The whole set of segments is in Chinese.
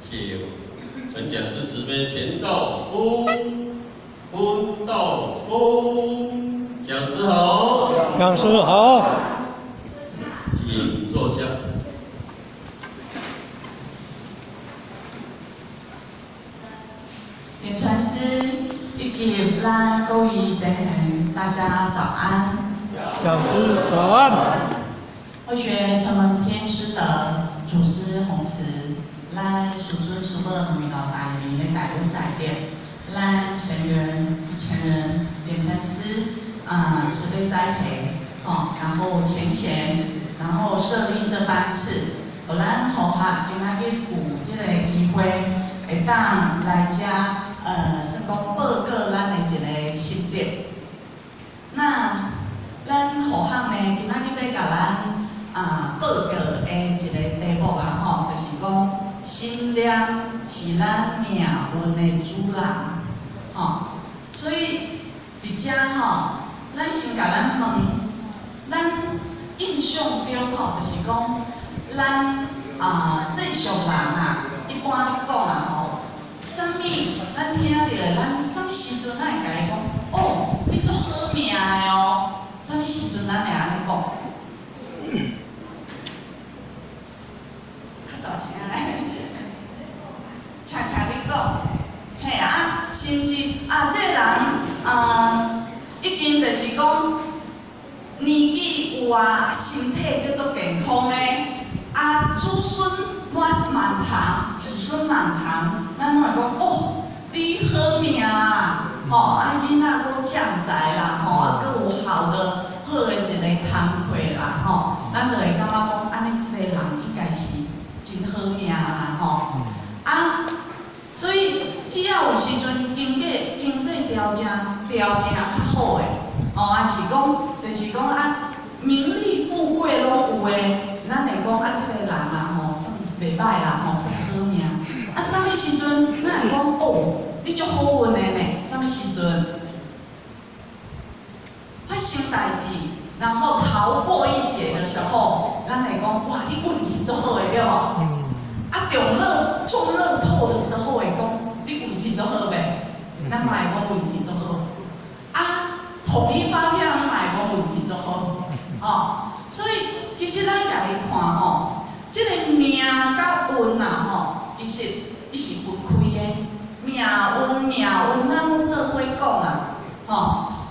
请陈讲师慈悲前到冲，坤到冲，讲师好，讲师好，请坐下。点传师以及咱各位真人，大家早安。讲师早安。慧学承蒙天师德，祖师弘慈，咱师尊师伯女老大爷的带路在点，咱全员点传师慈悲栽培然后前贤，然后设立这班次，互咱同学今仔日有这个机会，会当来遮算讲报告咱的一个心得。那咱同学呢，今仔日要甲咱报告的一个题目就是讲心念是咱命运的主人，所以伫遮咱先甲咱问，咱印象中就是讲，咱世俗人一般咧讲啥物咱听到的，咱啥物时阵咱会甲伊讲，哦，你足好命的哦，啥物时阵咱会安尼讲？较大声诶，请你讲，嘿是毋是这个人已经就是讲年纪有身体叫做健康诶，子孙满堂，子孙满堂，咱拢会讲哦，你好命啦，囡仔佫将才啦，佫有好的好的一个工课啦，咱就会感觉讲，安尼这个人应该是真好命啦，所以只要有时阵经济条件较好诶，是讲就是讲名利富贵拢有诶，咱会讲这个人算袂歹啦，算好命。啥物时阵咱会讲哦，你足好运诶呢？啥物时阵发生代志，然后逃过一劫的时候，咱会讲哇，你运气足好诶，对无？中乐透的时候会讲，你运气足好袂？咱嘛会讲运气足好。统一发票咱嘛会讲运气足好。所以其实咱家己看这个命甲运其实伊是分开的。命运咱拢做伙讲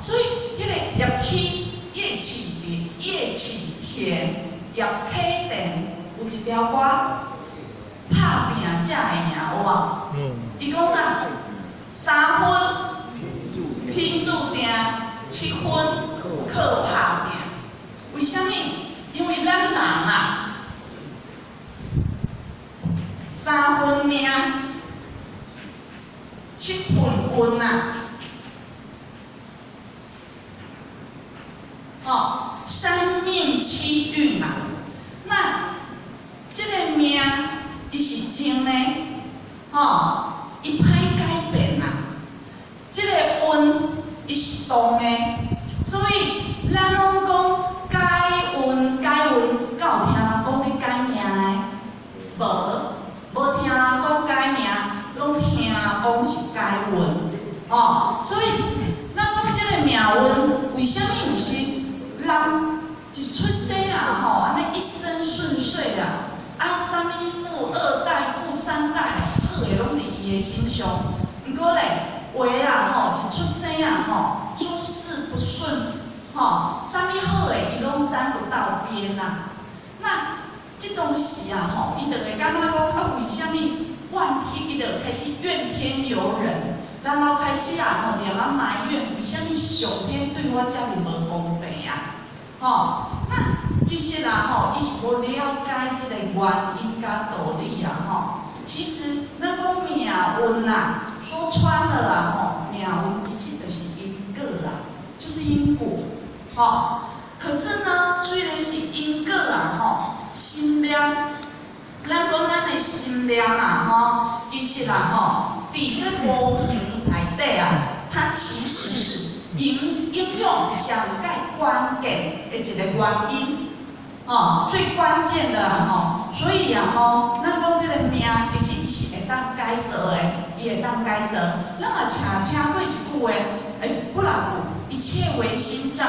所以迄个业气业气天，业体定有一条歌。拍拼才会赢，有无？伊讲啥？3分天注定，7分靠拍拼。为什么？因为咱人3分命，7分运3命7运那这个命。伊是正的，伊歹改变这个运伊是动的，所以咱拢讲改运，敢有听人讲你改命的？无听人讲改命，拢听讲是改运，所以咱讲这个命运，为什么有时人一出世安尼一生顺遂啥物富2代、富3代，好诶，拢伫伊诶身上。毋过咧，话一出生诸事不顺，啥物好诶，伊拢沾不到边那这东西伊就会感觉讲为什么怨天，伊就开始怨天尤人，然后开始连埋怨为什么上天对我遮尔无公平那其实伊是无了解这个原因甲道理其实咱讲命运说穿了命运其实就是因果就是因果可是呢，虽然是因果心念，咱讲咱的心念其实伫这无形内底它其实是应用上介关键的一个原因。最关键的所以啊吼，咱讲这个命其实伊是会当改造的，伊会当改造。咱也常听过一句话，不然一切唯心造，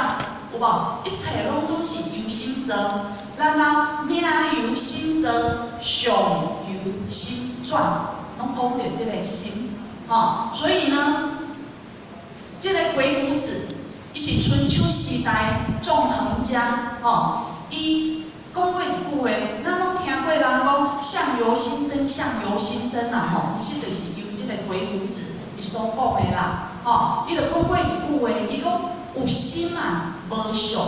有无？一切拢总是由心造，然后命由心造，相由心转，拢讲到这个心，所以呢，这个鬼谷子，伊是春秋时代纵横家，伊讲过一句话，咱拢听过人讲相由心生，相由心生啦，其实就是由这个鬼谷子伊所讲的啦，伊就讲过一句话，伊讲有心啊无相，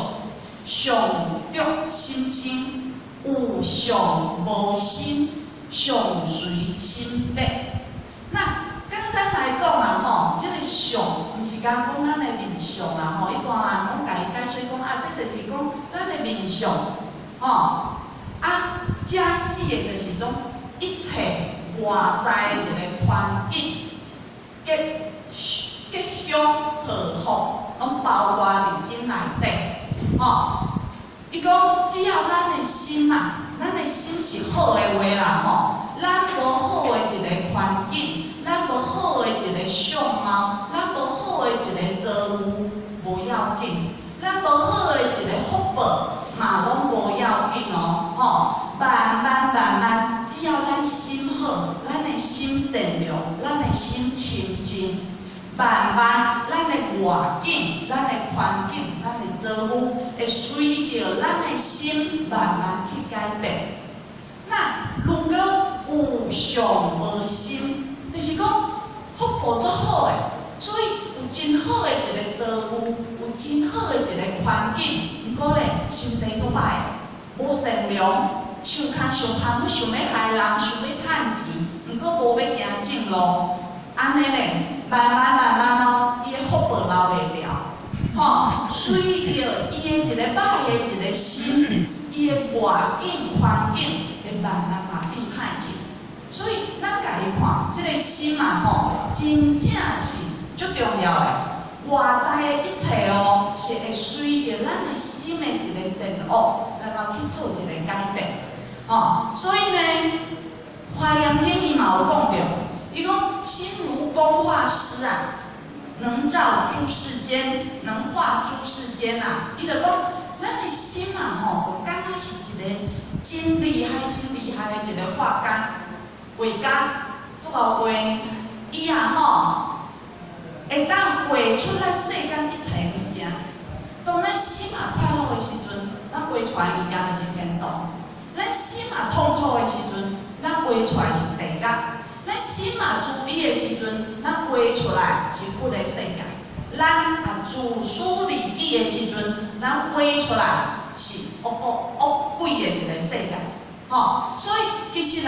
相着心生；有相无心，相随心变。那简单来讲啊，这个相，毋是讲咱的面相啦，一般人拢家己解说讲这就是讲咱的面相。加指的就是种一切外在一个环境，吉祥和福，拢包括伫心内底。伊讲只要咱的心咱的心是好的话啦，咱无好的一个环境，咱无好的一个相貌，咱无好的一个造物，无要紧；咱无好的一个福报。嘛拢无要紧慢慢，只要咱心好，咱的心善良，咱的心清净，慢慢咱的外境、咱的环境、咱的造物，会随着咱的心慢慢去改变。那如果有相无心，就是讲福报足好的，所以有真好的一个造物，有真好的一个环境。不过咧，心地足歹，无善良，想骹想歹，要想要害人，想要趁钱，不过无要行正路，安尼咧，慢慢伊的福报留袂了，随着伊的一个歹的一个心，伊的外境环境会慢慢变歹去。所以咱家己看，这个心真正是足重要的。外在的一切是会随着咱的心的一个善恶，然后去做一个改变。所以呢，《华严经》伊嘛有讲到，伊讲心如工画师能照诸世间，能化诸世间伊就讲，咱的心就敢若是一个真厉害的一个画家，画家足够画，伊会当画出咱世间一切物件。当咱心快乐的时阵，咱画出来物件就是天堂；咱心痛苦的时阵，咱画出来是地狱；咱心自卑的时阵，咱画出来是佛的世界；咱自私利己的时阵，咱画出来是恶鬼的一个世界。所以其实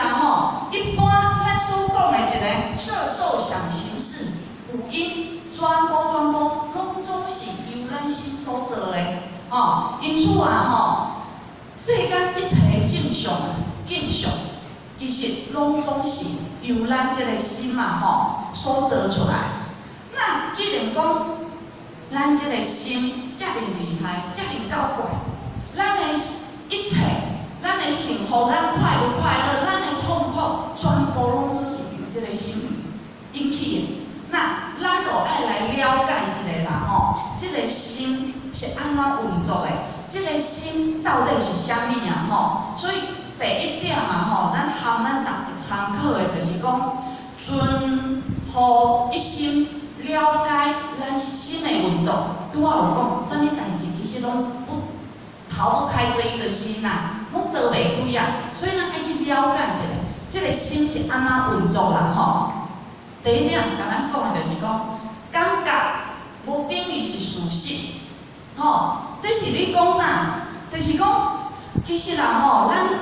一般咱所讲的一个色受想行识。有因全部拢总是由咱心所做的，因此世间一切正常景象，其实拢总是由咱这个心所做出来。那既然讲咱这个心遮尔厉害，遮尔够怪，咱的一切，咱的幸福，咱快乐，咱的痛苦，全部拢总是由这个心引起的。那咱就爱来了解一下啦，这个心是安怎运作的？这个心到底是啥物所以第一点咱向咱大家参考的，就是讲，遵乎一心了解咱心的运作。拄仔有讲，啥物代志其实拢逃不开这一个心拢逃袂开所以咱爱去了解一下，这个心是安怎运作啦第一点，甲咱讲的就是讲，感觉无等于是事实，这是你讲啥？就是讲，其实咱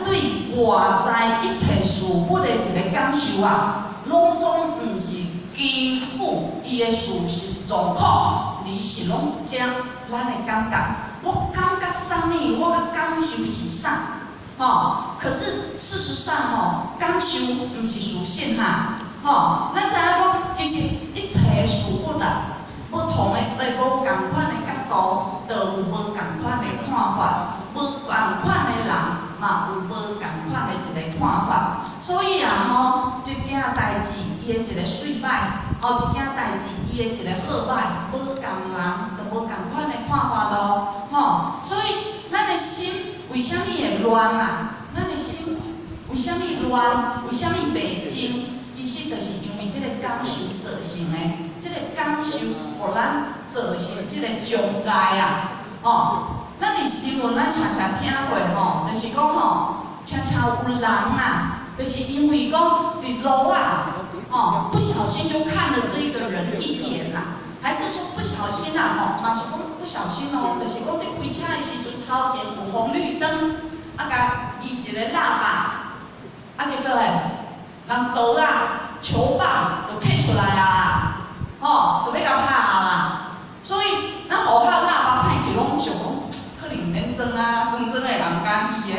对外在一切事物的一个感受拢总毋是基于伊的事实状况，而是拢惊咱的感觉。我感觉啥物，我的感受是啥？可是事实上感受毋是事实咱知影讲，其实一切事物不同的无共款的角度，就有无共款的看法；无共款的人，嘛有无共款的一个所以啊吼，一件代志伊的一个水歹，吼一件代志伊的一个好歹，无共人就无共款的看法咯，吼。所以咱的心为虾米会乱啊？咱的心为虾米乱？为虾米袂静？其实就是因为这个感受造成的，这个感受互咱造成这个障碍啊，吼。咱伫新闻咱常常听过吼，就是讲吼，常常有人啊。就是因为讲伫路啊，哦，不小心就看了这一个人一眼啦，还是说不小心啊，吼，嘛是讲不小心哦，就是讲伫开车的时阵头前有红绿灯，啊，甲伊一个喇叭，啊，结果诶，人刀啊、球棒就摕出来啊啦，吼，就要甲拍啊啦，所以咱互较喇叭歹去拢想讲，可能免装啊，装的人敢意的。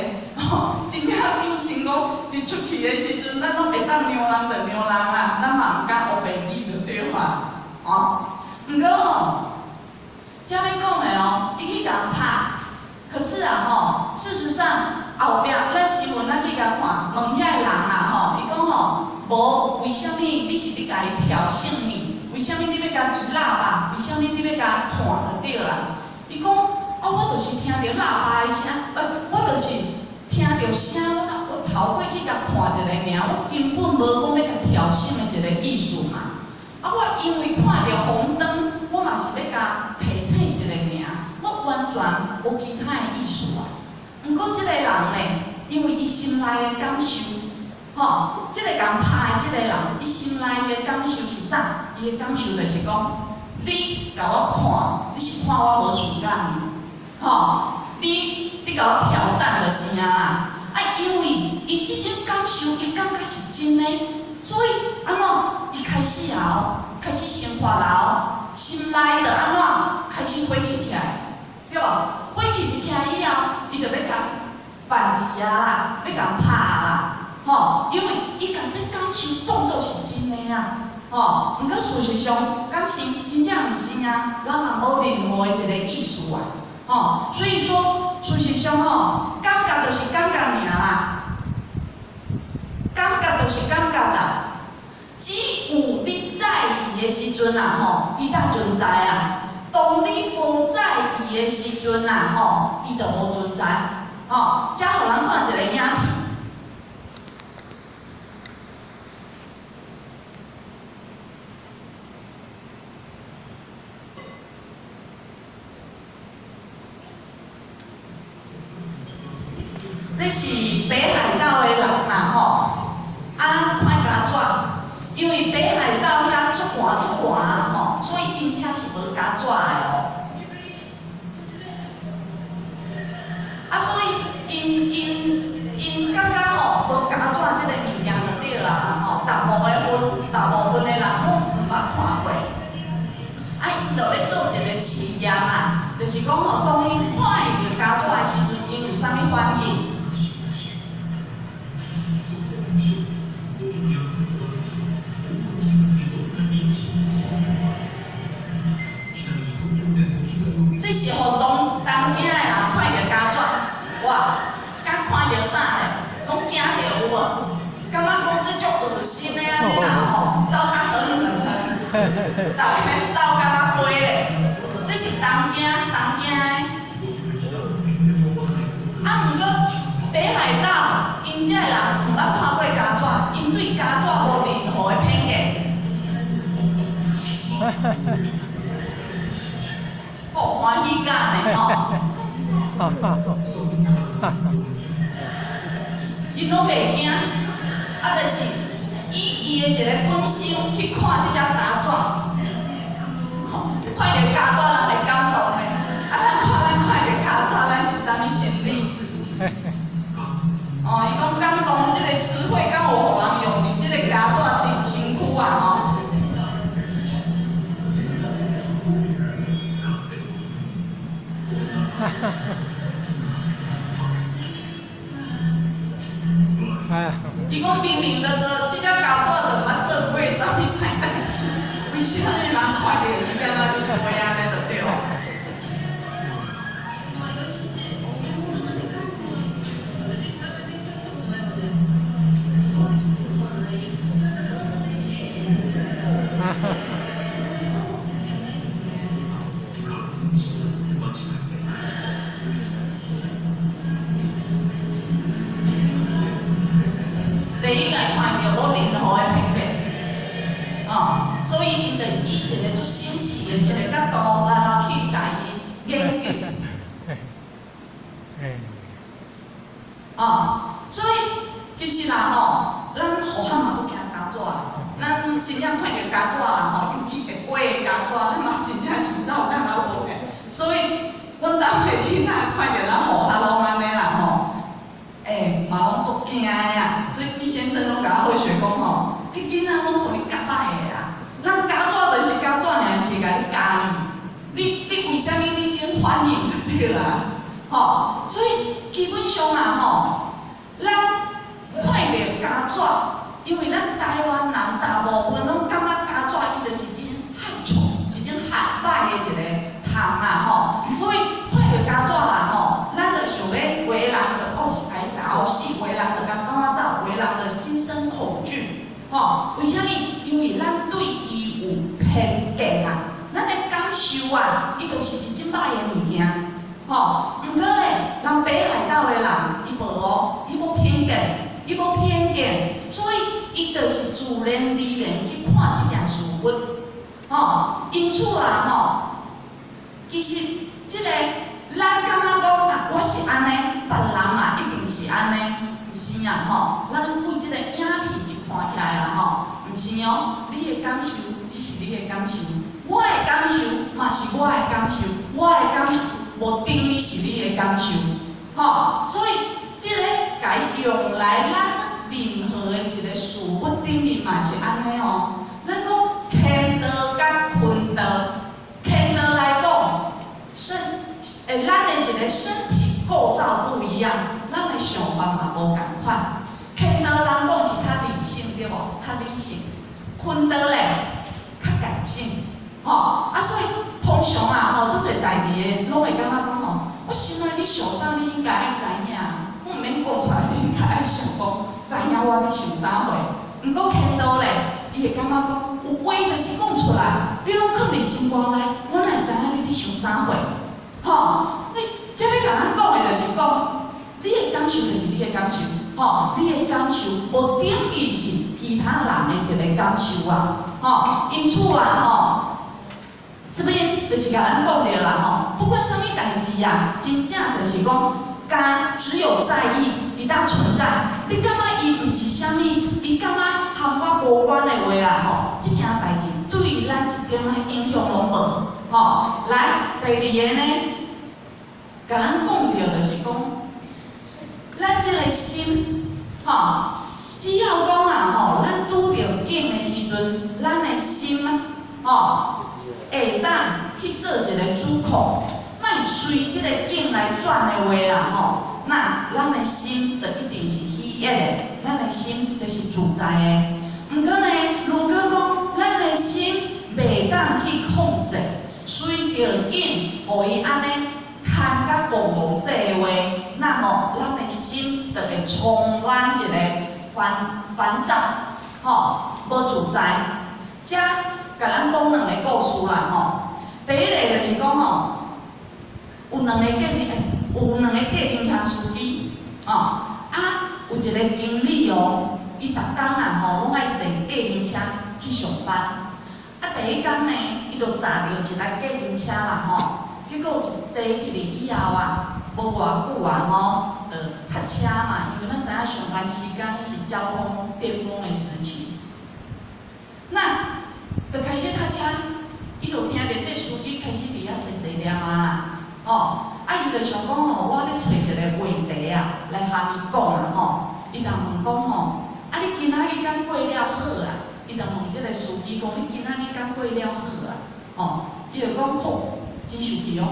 真正有心讲，伫出去的时阵，咱拢会当让人就让人啦，咱嘛毋敢黑白字就对啦，吼。毋过吼，遮要讲的哦，伊去甲拍，可是啊吼，事实上后壁咱新闻咱去甲看，问遐个人啊吼，伊讲吼，无为虾米你是伫家己挑衅你？为虾米你要甲伊喇叭？为虾米你要甲看就对啦？伊讲，我就是听着喇叭的声，我就是。听到声，我头过去甲看一个尔，我根本无讲要甲挑衅的一个意思嘛。啊，我因为看到红灯，我嘛是要甲提醒一个尔，我完全无其他的意思啊。毋过即个人呢，因为伊心内的感受，吼，即个共拍的即个人，伊心内的感受是啥？伊的感受就是讲，你甲我看，你是看我无顺眼，吼，你甲我挑战就是啊啦，啊，因为伊即种感受，伊感觉是真的，所以安怎伊开始后开始生活后，心内就安怎开始火气起来，对无？火气一起来以后，伊就要甲反击啊啦，要甲拍啦，吼，因为伊甲这感受当作是真的啊，吼，毋过事实上，感情真正毋是啊，咱也无任何的一个意思啊。哦，所以说，事实上吼，感觉就是感觉尔啦，感觉就是感觉啦。只有你在意的时阵啊，吼，伊才存在啊；当你无在意的时阵啊，吼，伊就无存在。吼，才互人看一个影片。这是北海道的人啦吼，啊，看家纸，因为北海道遐足寒吼，所以因遐是无家纸的哦。啊，所以因感觉吼，无家纸这个物件就对啦吼，大部分的人拢毋捌看过，啊，因就要做一个试验啊，就是讲吼，当因看会着家纸的时阵，因有啥物反应？这是互当今的人看着家纸，哇，甲看着啥嘞，拢惊着有无？感觉讲这种恶心的安尼啦吼，走甲远，逐个走甲飞咧，这是当今的。啊，毋过北海道因遮个人毋捌拍过家纸，因对家纸无任何的偏见。哦，欢喜干的吼，伊拢袂惊，啊，就是以伊的一个本性去看这张家纸，吼，看着家纸咱会感动的，啊，咱看着家纸，咱是啥物心理？哦，伊讲感动这个词汇敢有互人用伫这个家纸伫身躯啊吼。伊讲明明这只家纸就毋捌做过啥物歹代志，为啥物人看着伊敢若伫飞安尼就对？看到无任何的偏见，所以因着以一个足新奇的一个角度来去家己研究，所以其实啦咱好汉嘛足惊家纸的，咱真正看到家纸啦尤其会飞的家纸，咱嘛真正是走干那无的，所以。阮兜的囡仔看到咱好汉拢安尼啦嘛拢足惊的啊！所以毕先生拢甲我好笑讲迄囡仔拢互你夹歹的啊！咱家纸就是家纸尔，是甲你教你为虾米你真反应就对啦，所以基本上咱看到家纸，因为咱台湾人大部分拢感觉家纸伊就是一种害虫，一种害歹的一个虫啊所以看到家纸啦咱就想要有的人就该搞死，有的人就甲赶我走，有的人就心生恐惧，为虾米？因为咱对伊有偏见啊，咱的感受啊，伊就是一种歹的物件，毋过咧，人北海道的人伊无偏见，所以伊就是自然而然去看这件事物，因此啦其实这个咱感觉讲我是安尼，别人嘛一定是安尼，毋是啊咱为这个影片一看起来啦毋是你的感受只是你的感受，我的感受嘛是我的感受，我的感受无等于是你的感受，所以这个该用来咱任何的一个事物顶面嘛是安尼咱讲天道甲坤道，天道来讲，咱的一个身体构造不一样，咱的想法嘛无共款。天道人讲是较理性对无？较理性，坤道咧较感性，所以通常足侪代志的拢会感觉讲我心内咧想啥，你应该爱知影，我毋免讲出来，你应该爱想讲，知影我咧想啥货。毋过天道咧，伊会感觉讲，有话就是讲出来，你拢放伫心肝内，我哪会知影你咧想啥货？你这要甲咱讲的就是讲，你的感受就是你的感受，你的感受无等于是其他人的一个感受啊，因此这边就是甲咱讲着啦，不管什么代志啊，真正就是讲，只有在意一旦存在，你感觉伊毋是啥物，伊感觉和我无关的话啦，这件代志对于咱一点仔影响拢无，来，第二个呢，甲咱讲着就是讲，咱这个心，只要讲咱拄着境的时阵，咱的心会当去做一个主控，莫随这个境来转的话啦那咱的心就一定是喜悦的，咱的心就是自在的。毋过呢，如果讲咱的心袂当去控制，随着境互伊安尼牵甲戆势的话，那么咱的心就会充满一个烦躁，无自在。遮甲咱讲两个故事啦第一个就是讲有两个计程车司机有一个经理伊逐工拢爱坐计程车去上班。第一天呢，伊就砸着一台计程车啦结果一坐起哩以后无偌久就塞车嘛，因为咱知影上班时间是交通巅峰的时期，那就开始塞车，伊就听着这司机开始伫遐细念啦，伊就想讲我咧找一个话题来和伊讲啦伊就问讲你今仔日敢过了好伊就问这个司机讲你今仔日敢过了好伊就讲好，真生气好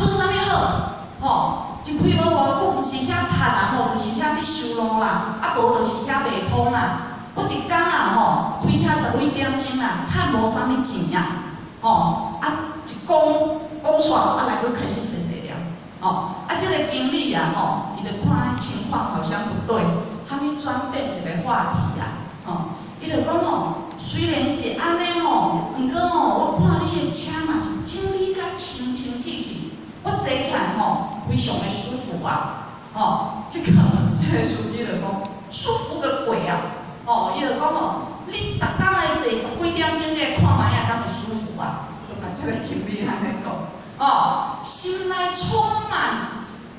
啥物好一开无偌久，毋是遐读就是遐伫修路啦，无就是遐卖通啦。我一工开车12点钟趁无啥物钱一讲煞来佫开始细念这个经理伊就看情况好像不对，他们转变一个话题伊就讲虽然是安尼毋过我看你的车嘛是整理甲清清气气，我坐起来非常的舒服迄个这个司机就讲舒服个鬼伊就讲你逐工来坐10几点钟咧看卖啊，敢会舒服啊？就甲这个经理安尼讲，心内充满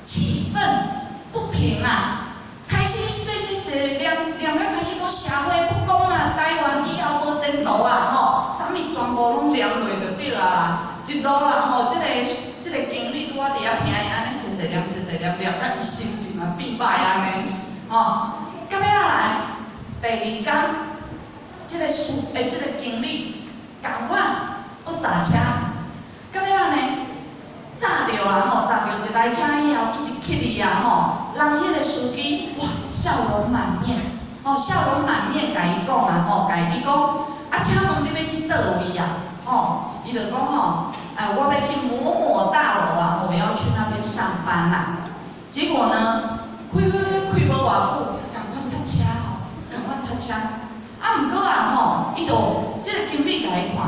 气愤不平啊，开始说念到开始讲社会不公啊，台湾以后无前途啊，啥物全部拢念落就对啊，一路啦这个经理拄我伫遐听伊安尼细念，念到伊心情啊变歹安尼，到尾仔来第2天，这个经理共我要砸车，到尾仔呢砸着啦砸着一台车以后，伊一起哩啊人迄个司机哇笑容满面，甲伊讲啊甲伊讲，请问你要去倒位啊？伊就讲我要去某大楼啊，我要去那边上班啦。结果呢，开无偌久，赶快搭车毋过啊伊就这个经理甲伊看，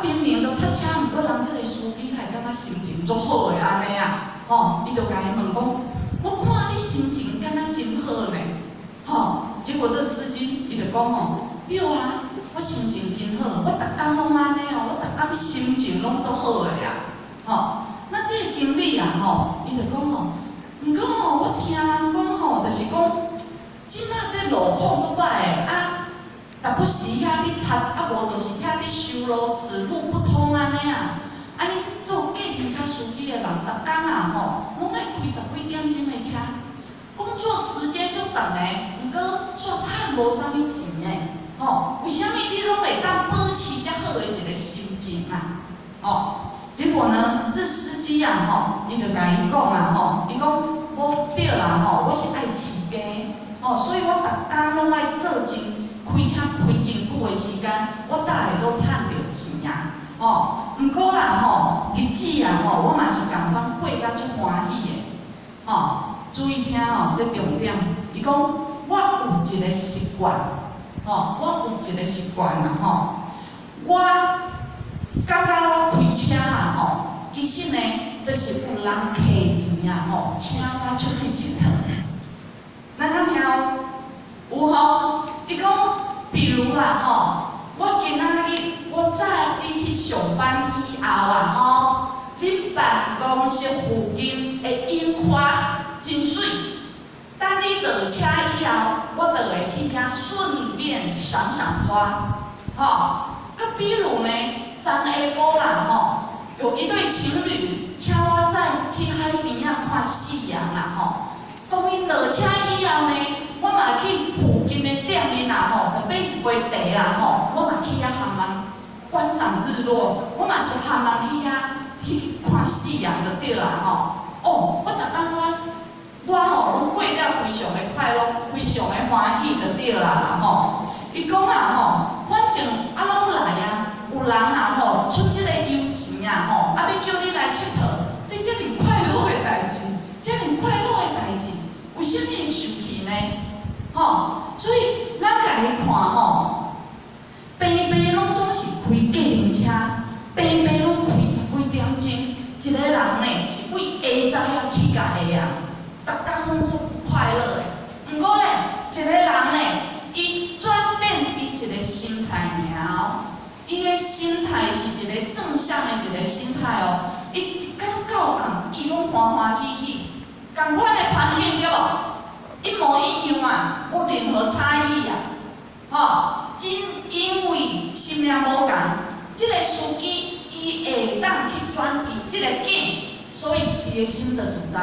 明明都搭车，毋过人这个司机还感觉心情足好诶安尼啊，伊就甲伊问讲，我看你心情敢若真好呢，结果这司机伊就讲对啊。我心情真好，我逐工拢安尼我逐工心情拢足好诶啊，那这个经理啊伊就讲毋过我听人讲就是讲，即马这路况足歹诶但不时遐咧塌，无就是遐咧修路，此路不通安尼啊，你做计程车司机诶人，逐工啊拢爱开10几点钟诶车，工作时间足长诶，毋过煞趁无啥物钱诶。为什么你拢会当保持遮好的一个心情啊？结果呢，这司机啊，伊就甲伊讲啊，伊讲我对啦我是爱饲鸡，所以我逐工拢爱做开车开真久的时间，我才会都趁着钱啊。毋过啦日子啊我嘛是共款过甲足欢喜的。注意听这重点，伊讲我有一个习惯。我有一个习惯啦我感觉我开车啦其实呢，就是有人摕钱啊请我出去佚佗。咱较听有伊讲，比如啦我今仔日我载你去上班以后啊恁办公室附近的樱花真水。等你落车以后，我就会去遐顺便赏赏花，佮比如呢，昨下晡啦有一对情侣请我载去海边看夕阳啦当因落车以后呢，我嘛去附近的店面啦就买一杯茶啦我嘛去遐含人观赏日落，我嘛是含人去遐去看夕阳就对啦我逐工我拢过了非常的快乐，非常的欢喜就对啦伊讲反正拢来有人出这个油钱要叫你来佚佗，这么快乐的代志，为什么会生气呢？所以咱家己看平平拢总是开计程车，平平拢开10几点钟，一个人呢是为下早起到下逐工拢足快乐的。毋过呢，一个人呢，伊转变伊一个心态尔伊个心态是一个正向的一个心态伊一天到晚伊拢欢欢喜喜，同款的环境对无？一模一样无任何差异真因为心命无共，这个司机伊会当去转移这个景，所以伊的心就自在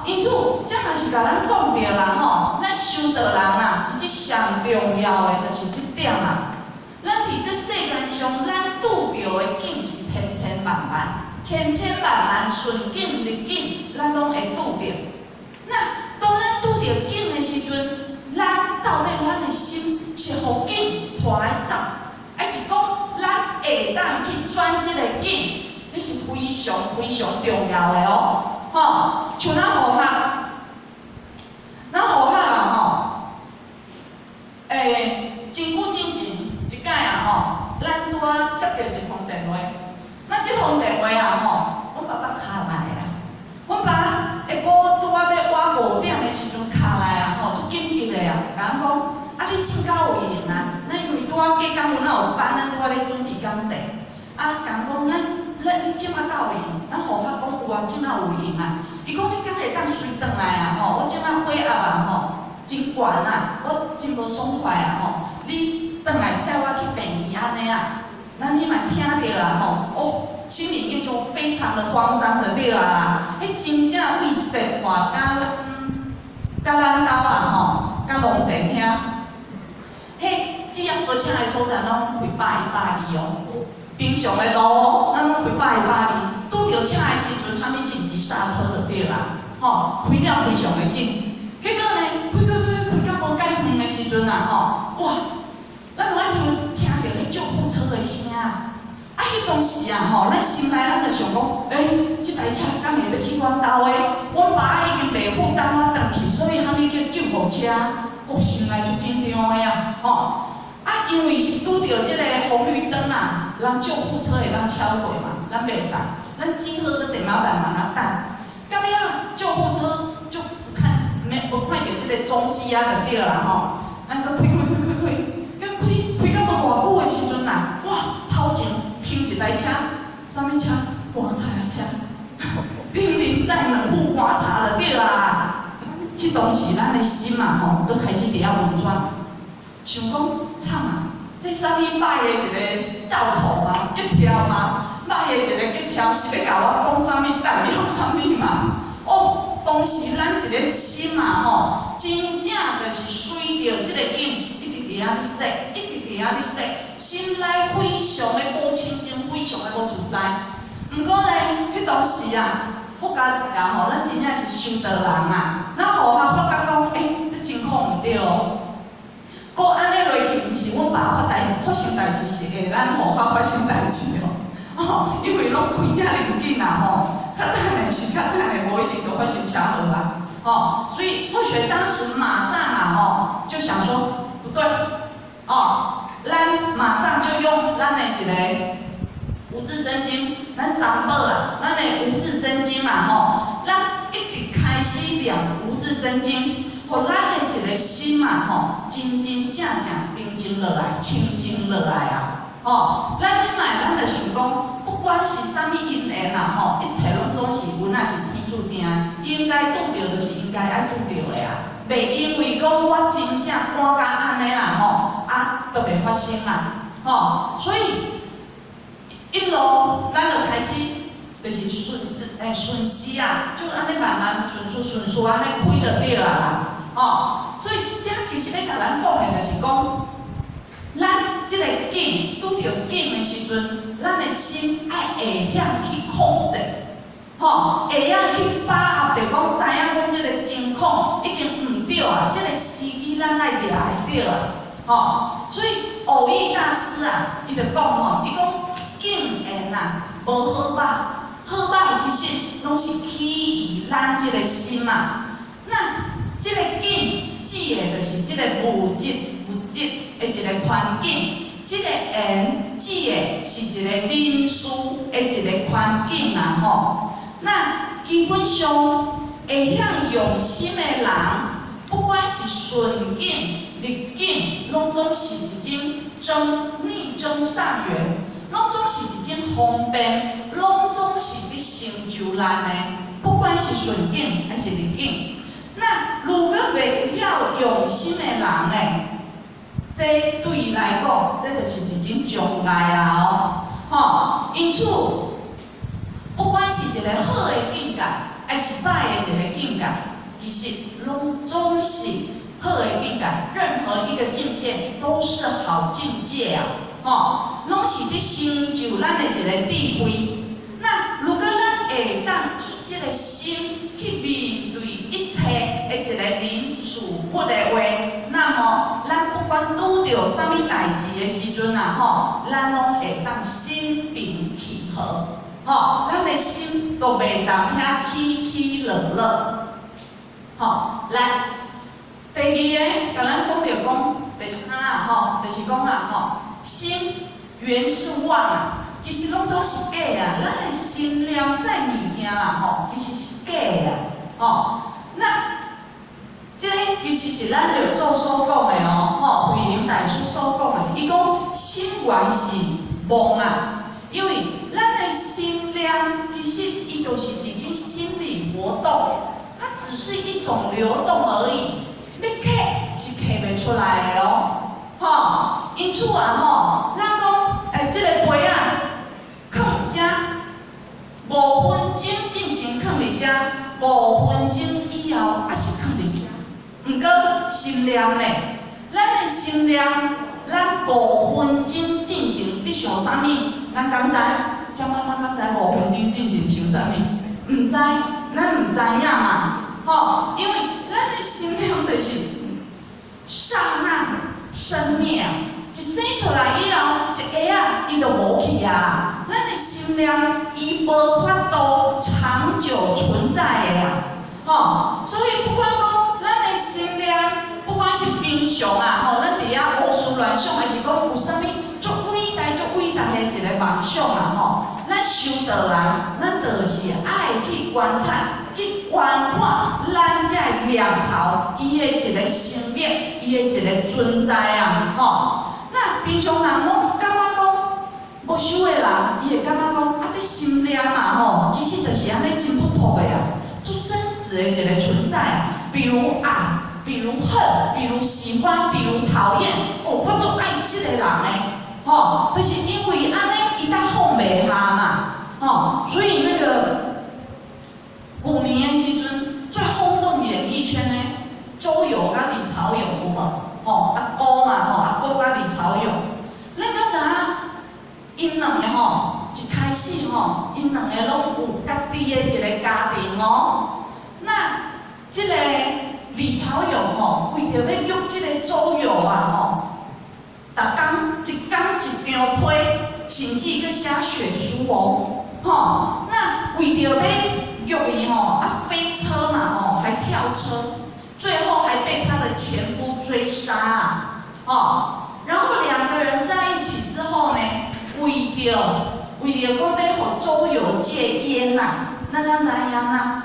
因此，这嘛是甲咱讲着啦咱修道人伊上重要的就是这点咱伫这世间上，咱拄着的景是千万顺境逆境，咱拢会拄着。那当咱拄着景的时阵，咱到底咱的心是互景拖来走，还是讲咱会当去转这个景？这是非常重要的像咱学真久之前一摆咱拄啊接到一通电话，那这通电话阮爸爸敲来阮爸下晡拄啊要挖5点的时阵敲来足紧急的甲咱讲，你即马到位，咱互他讲有啊，即马有用啊。伊讲你敢会当随转来啊？吼，我即马血压啊，吼，真悬啊，我真无爽快啊，吼，你转来载我去病院安尼啊？咱你嘛听着啊，吼，哦，心里面就非常的慌张的对啊啦，迄真正为实话，甲咱兜啊，吼，甲龙田遐，迄只要火车的所在拢开120哦。平常的路，咱拢开120，拄着车的时阵，喊你紧急刹车就对啦，吼，开了非常的紧。结果呢，开到无介远的时阵啊，吼，哇，咱拢爱听着迄救护车的声啊，迄当时啊，吼，咱心内咱就想讲，即台车敢会要去阮兜的？阮爸已经袂负担我转去，所以喊你叫救护车，我心内就紧张的啊，吼。因为是拄着即个红绿灯啊，人救护车会当超过嘛，咱袂等，咱只好在电脑板慢慢等。到尾啊，救护车就不看到即个踪迹啊，就对啦吼。咱搁开到无偌久的时阵啊，哇，头前停一台车，啥物车？棺材的车，明明载两副棺材就对啦。迄当时咱的心啊吼，搁开始伫遐运转。想讲，惨啊！这啥物歹的一个兆头吗？吉条吗？歹的一个吉条是要甲我讲啥物代表啥物嘛？哦，当时咱一个心啊吼，真正就是随着即个景，一直伫遐咧说，一直伫遐咧说，心内非常的无清净，非常的无自在。毋过呢，迄当时啊，福家一家吼，咱真正是修道人啊，咱互他发觉讲，这情况毋对哦。搁安尼落去，毋是阮爸发生代志，是下咱互发发生代志哦。因为拢开遮灵紧啊吼，较等的是较等的，无一定都发生车祸啊。哦，所以或许当时马上啊吼，就想说不对，哦，咱马上就用咱的一个无字真经，咱三宝啊，咱的无字真经啊吼，咱一直开始念无字真经。互咱的一个心啊，吼，真真正正平静落来，清净落来啊，吼，咱起码咱就想讲，不管是啥物因缘啊，吼，一切拢总是阮也是天注定，应该拄着就是应该爱拄着的啊，袂因为讲我真正赶甲安尼啦，吼，都袂发生啦，吼，所以一路咱就开始。就是顺势啊，就安尼慢慢顺序安尼开就对啦，哦，所以这其实咧甲咱讲的就是讲，咱即个境拄着境的时阵，咱的心爱会晓去控制，吼，会晓去把握着讲，知影讲即个情况已经毋对啊，即个时机咱爱抓会对啊，吼，所以偶益大师啊，伊就讲吼，伊讲境缘啊，无好歹。好歹其实拢是起于咱即个心嘛。那即个境指的就是即个物质的一个环境，即个缘指的是一个人事的一个环境啦吼。那基本上会晓用心的人，不管是顺境逆境，拢总是一种逆增上缘，拢总是一种方便。拢总是去成就咱的，不管是顺境还是逆境。那如果袂晓用心的人呢，这对伊来讲，这就是一种障碍啊吼。因此，不管是一个好的境界，还是歹的一个境界，其实拢总是好的境界。任何一个境界都是好境界啊，拢是咧成就咱的一个智慧。那如果咱会当以这个心去面对一切的一个人事物的话，那么咱不管拄着啥物代志的时阵啊，吼，咱拢会当心平气和，吼，咱的心都袂当遐起起落落，吼，来，第二个，甲咱讲着讲，第三啊，吼，就是讲啊，吼，心原是妄啊。其实拢总是假啊，咱的心念在物件啦吼，其实是假啊，吼。那这其实是咱着做所讲的哦，吼，慧能大师所讲的，伊讲心原是妄啊，因为咱的心念心理活动，它只是一种流动而已。要刻是刻袂出来的哦，吼。因此啊吼，咱讲这个杯啊，放伫遮5分钟进前放伫遮，5分钟以后还是放伫遮。毋过心念呢，咱的心念，咱5分钟进前伫想啥物？咱敢知？张妈妈敢知5分钟进前想啥物？毋知，咱毋知影嘛。吼，因为咱的心念就是刹那生灭啊，一生出来以后，一下啊，伊就无去啊。咱的心念，伊无法度长久存在的啦。吼，所以不管讲咱的心念，不管是平常啊，吼，咱伫遐胡思乱想，还是讲有啥物足伟大的一个梦想啊，吼，咱修道人，咱就是爱去观察。去观看咱这个念头，伊的一个生命，伊的一个存在啊，吼。那平常人拢感觉讲，无修的人，伊会感觉讲，啊，这心念啊，吼，其实就是安尼真朴朴的啊，足真实的一个存在。比如爱，比如恨，比如喜欢，比如讨厌，哦，我都爱这个人诶，吼，就是因为安尼，伊当放袂下嘛，吼，所以那个。古年的时阵，最轰动演艺圈呢，周游甲李朝勇有无？吼，阿姑嘛吼，阿姑甲李朝勇，咱敢知因两个吼，一开始吼，因两个拢有家己的一个家庭哦。那这个李朝勇吼，为着要约这个周游啊吼，逐工一张批，甚至去写血书哦，吼，那为着要约伊吼啊飞车嘛吼，还跳车，最后还被他的前夫追杀啊，哦，然后两个人在一起之后呢，为着讲要互周游戒烟呐，那敢知影呐？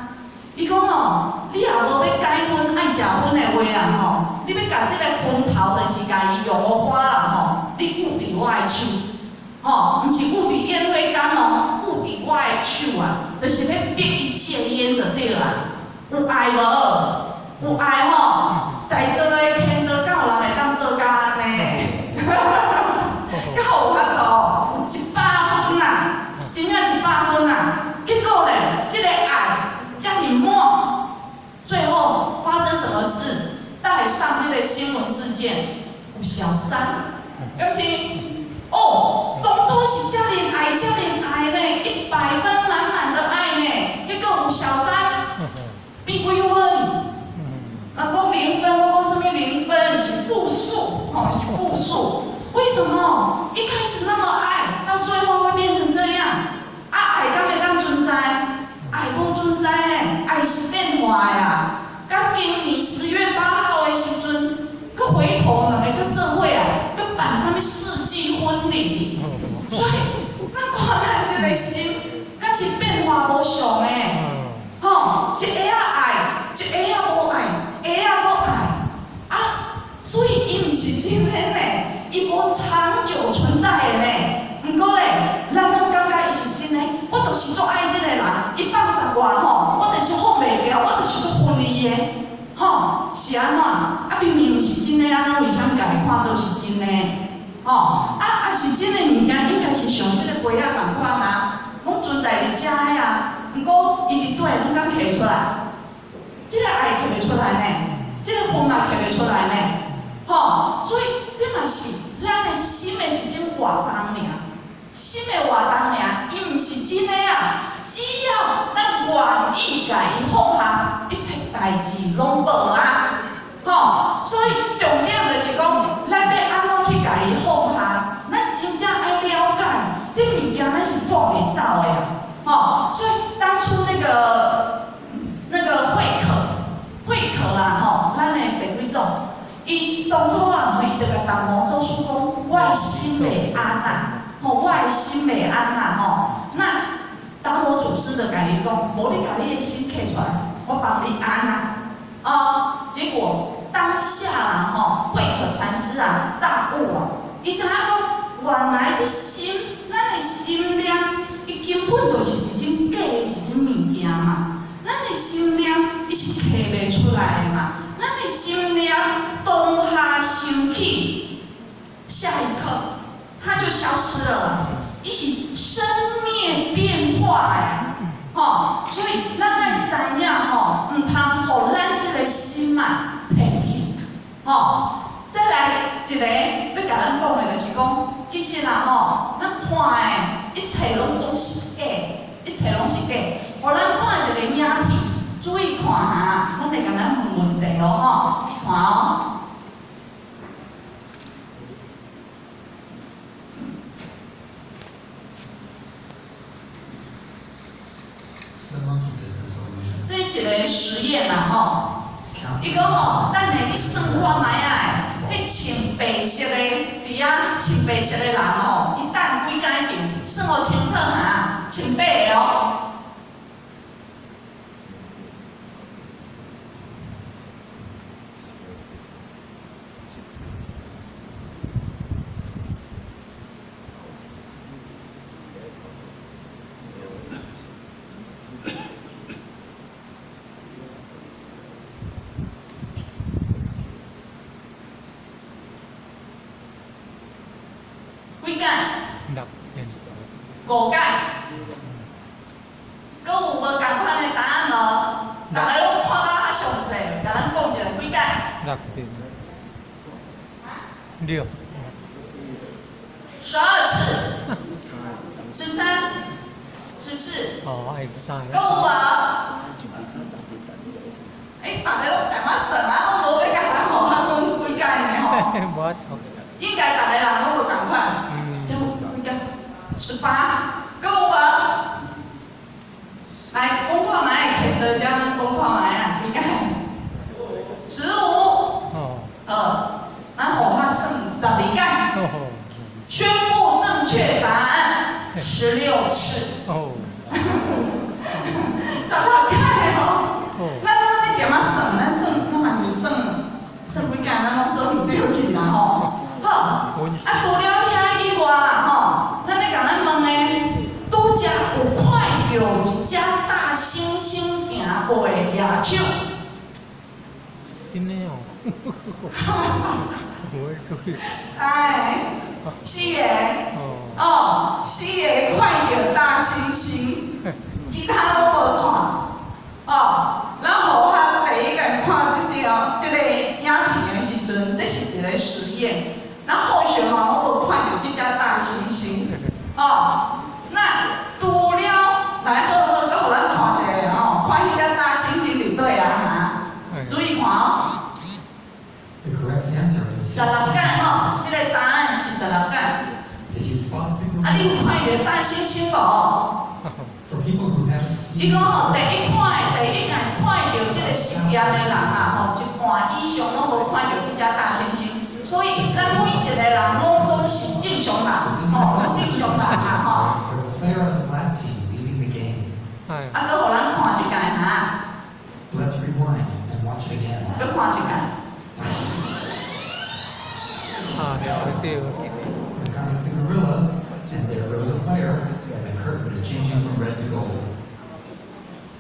伊讲哦，你也无要改婚爱食薰的话啊吼，你要甲这个薰头就是甲伊用个花啦吼，你捂伫我的手，吼，毋是捂伫烟灰缸哦，捂伫我的手啊。就是要逼伊戒烟就对啦，有爱无？有爱吼，在座的天道敢有人会当做甲安尼？敢有法度？100分啊，真正100分啊！结果咧，这个爱遮尔满，最后发生什么事？带上这个新闻事件，有小三，而且哦，当初是遮尔爱呢，100分满满的爱呢，结果有小三，变几分？人讲0分，我讲什么0分？是负数，吼，是负数。为什么一开始那么爱，到最后会变成这样？啊，爱敢会当存在？爱无存在呢，爱是变化呀。甲今年10月8号的时阵，佮回头两个佮做伙啊，佮办啥物世纪婚礼，所以咱看咱这个心，敢是变化无常诶，吼，一下爱，一下无爱，下无爱，啊，所以伊毋是真诶呢，伊无长久存在诶呢。毋过咧，咱拢感觉伊是真诶，我就是足爱这个人，伊放杀我吼，我就是放袂掉，我就是足分伊诶。吼，是安怎？啊，明明毋是真诶，啊，咱为啥物家己看做是真诶？吼，啊，是真诶物件，应该是像即个杯仔共款啊，拢存在伫遮诶啊。毋过伊伫底拢敢摕出来，即个爱摕袂出来呢，即个分嘛摕袂出来呢。吼，所以这嘛是咱诶心诶一种活动尔，心诶活动尔，伊毋是真诶啊。只要咱愿意甲伊放下，一切代志拢无啊！吼，所以重点就是讲，咱要安怎去甲伊放下，咱真正爱了解，这物件咱是带袂走的啊！吼，所以当初那个会客啦，吼，咱的第几种，伊当初啊，伊就甲东方做主讲，我的心袂安呐，吼，我的心袂安呐，吼，那。当我祖师的甲你讲，无你甲你的心刻出来，我帮你安啊！哦，结果当下啦吼，慧可禅师啊大悟啊，伊知影讲，原来这心，咱的心念，伊根本就是一种假的一种物件嘛。袂出来的嘛。咱的心念当下升起，下一刻它就消失了，伊是生灭变化的，吼。所以咱爱知影吼，唔通互咱这个心啊骗去，吼。再来一个要甲咱讲的，就是讲，其实啦吼，咱看的一切拢总是假，一切拢是假。互咱看一个影片，注意看哈，咱得甲咱问问题哦吼，你看哦。这一个实验啦吼，伊讲吼，等下你算看卖啊。迄穿白色的，伫遐穿白色的人吼，伊等几工就算互清楚哈，穿白的哦。5届，阁有无共款的答案无？大家拢看到较详细，甲咱讲一下几届？6。12次，13、14。哦，还不知。阁有无？大家拢干嘛算啊？拢无要甲咱互咱讲几届呢吼？无。应该大家人拢无共款。18，够无？来，讲看卖，听到遮咱讲看卖啊，几届？15。咱互他算12届。宣布正确答案16次。16届哦。咱咧点啊算？咱嘛是算几届，咱拢算唔对去啦吼。好，除了遐以外啦吼，咱要甲咱问的，拄则有看到一只大猩猩行过的野兽。真的哦。哎，是的。哦，是的，看到大猩猩，其他拢无看。哦，咱互他第一个看这个影片的时阵，这是一个实验。咱后续嘛，我无看到这只大猩猩。哦，那除了来好，阁互咱看一下吼，看迄只大猩猩就对啊哈。注意看哦。16届吼，这个答案是16届。啊，你有看到大猩猩无？伊讲吼，第一届看到这个实验的人啊，吼，一半以上拢无看到这只大猩猩。所以，咱每一个人拢总是正常人，吼，正常人啊，吼。啊，搁互咱看一届哈。搁看一届。对。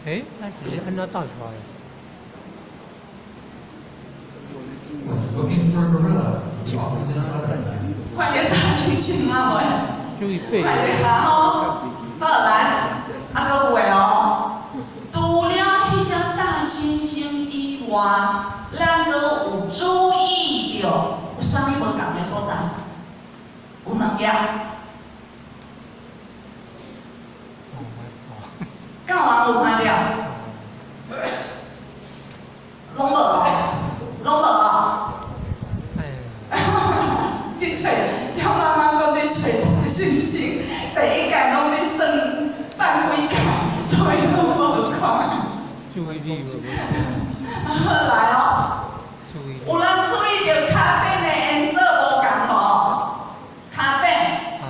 哎，那是按照造出来的。快点大猩猩啊喂！快点啊吼！好来，啊搁有诶哦。除了迄只大猩猩以外，咱搁有注意到有啥物无共的所在？有两件。敢有人有看到？拢无哦，拢无哦。你找，叫妈妈讲你找大猩猩，第一届拢咧算等几届，所以拢无看。注意力有好来哦。有人注意到脚顶的颜色无共无？脚顶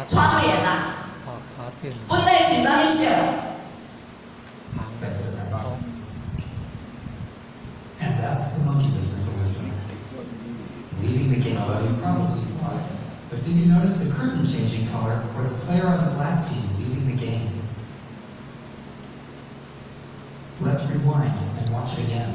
窗帘啊。本来是啥物色？And that's the monkey business illusion. Leaving the game, although you probably saw it, but did you notice the curtain changing color or the player on the black team leaving the game? Let's rewind and watch it again.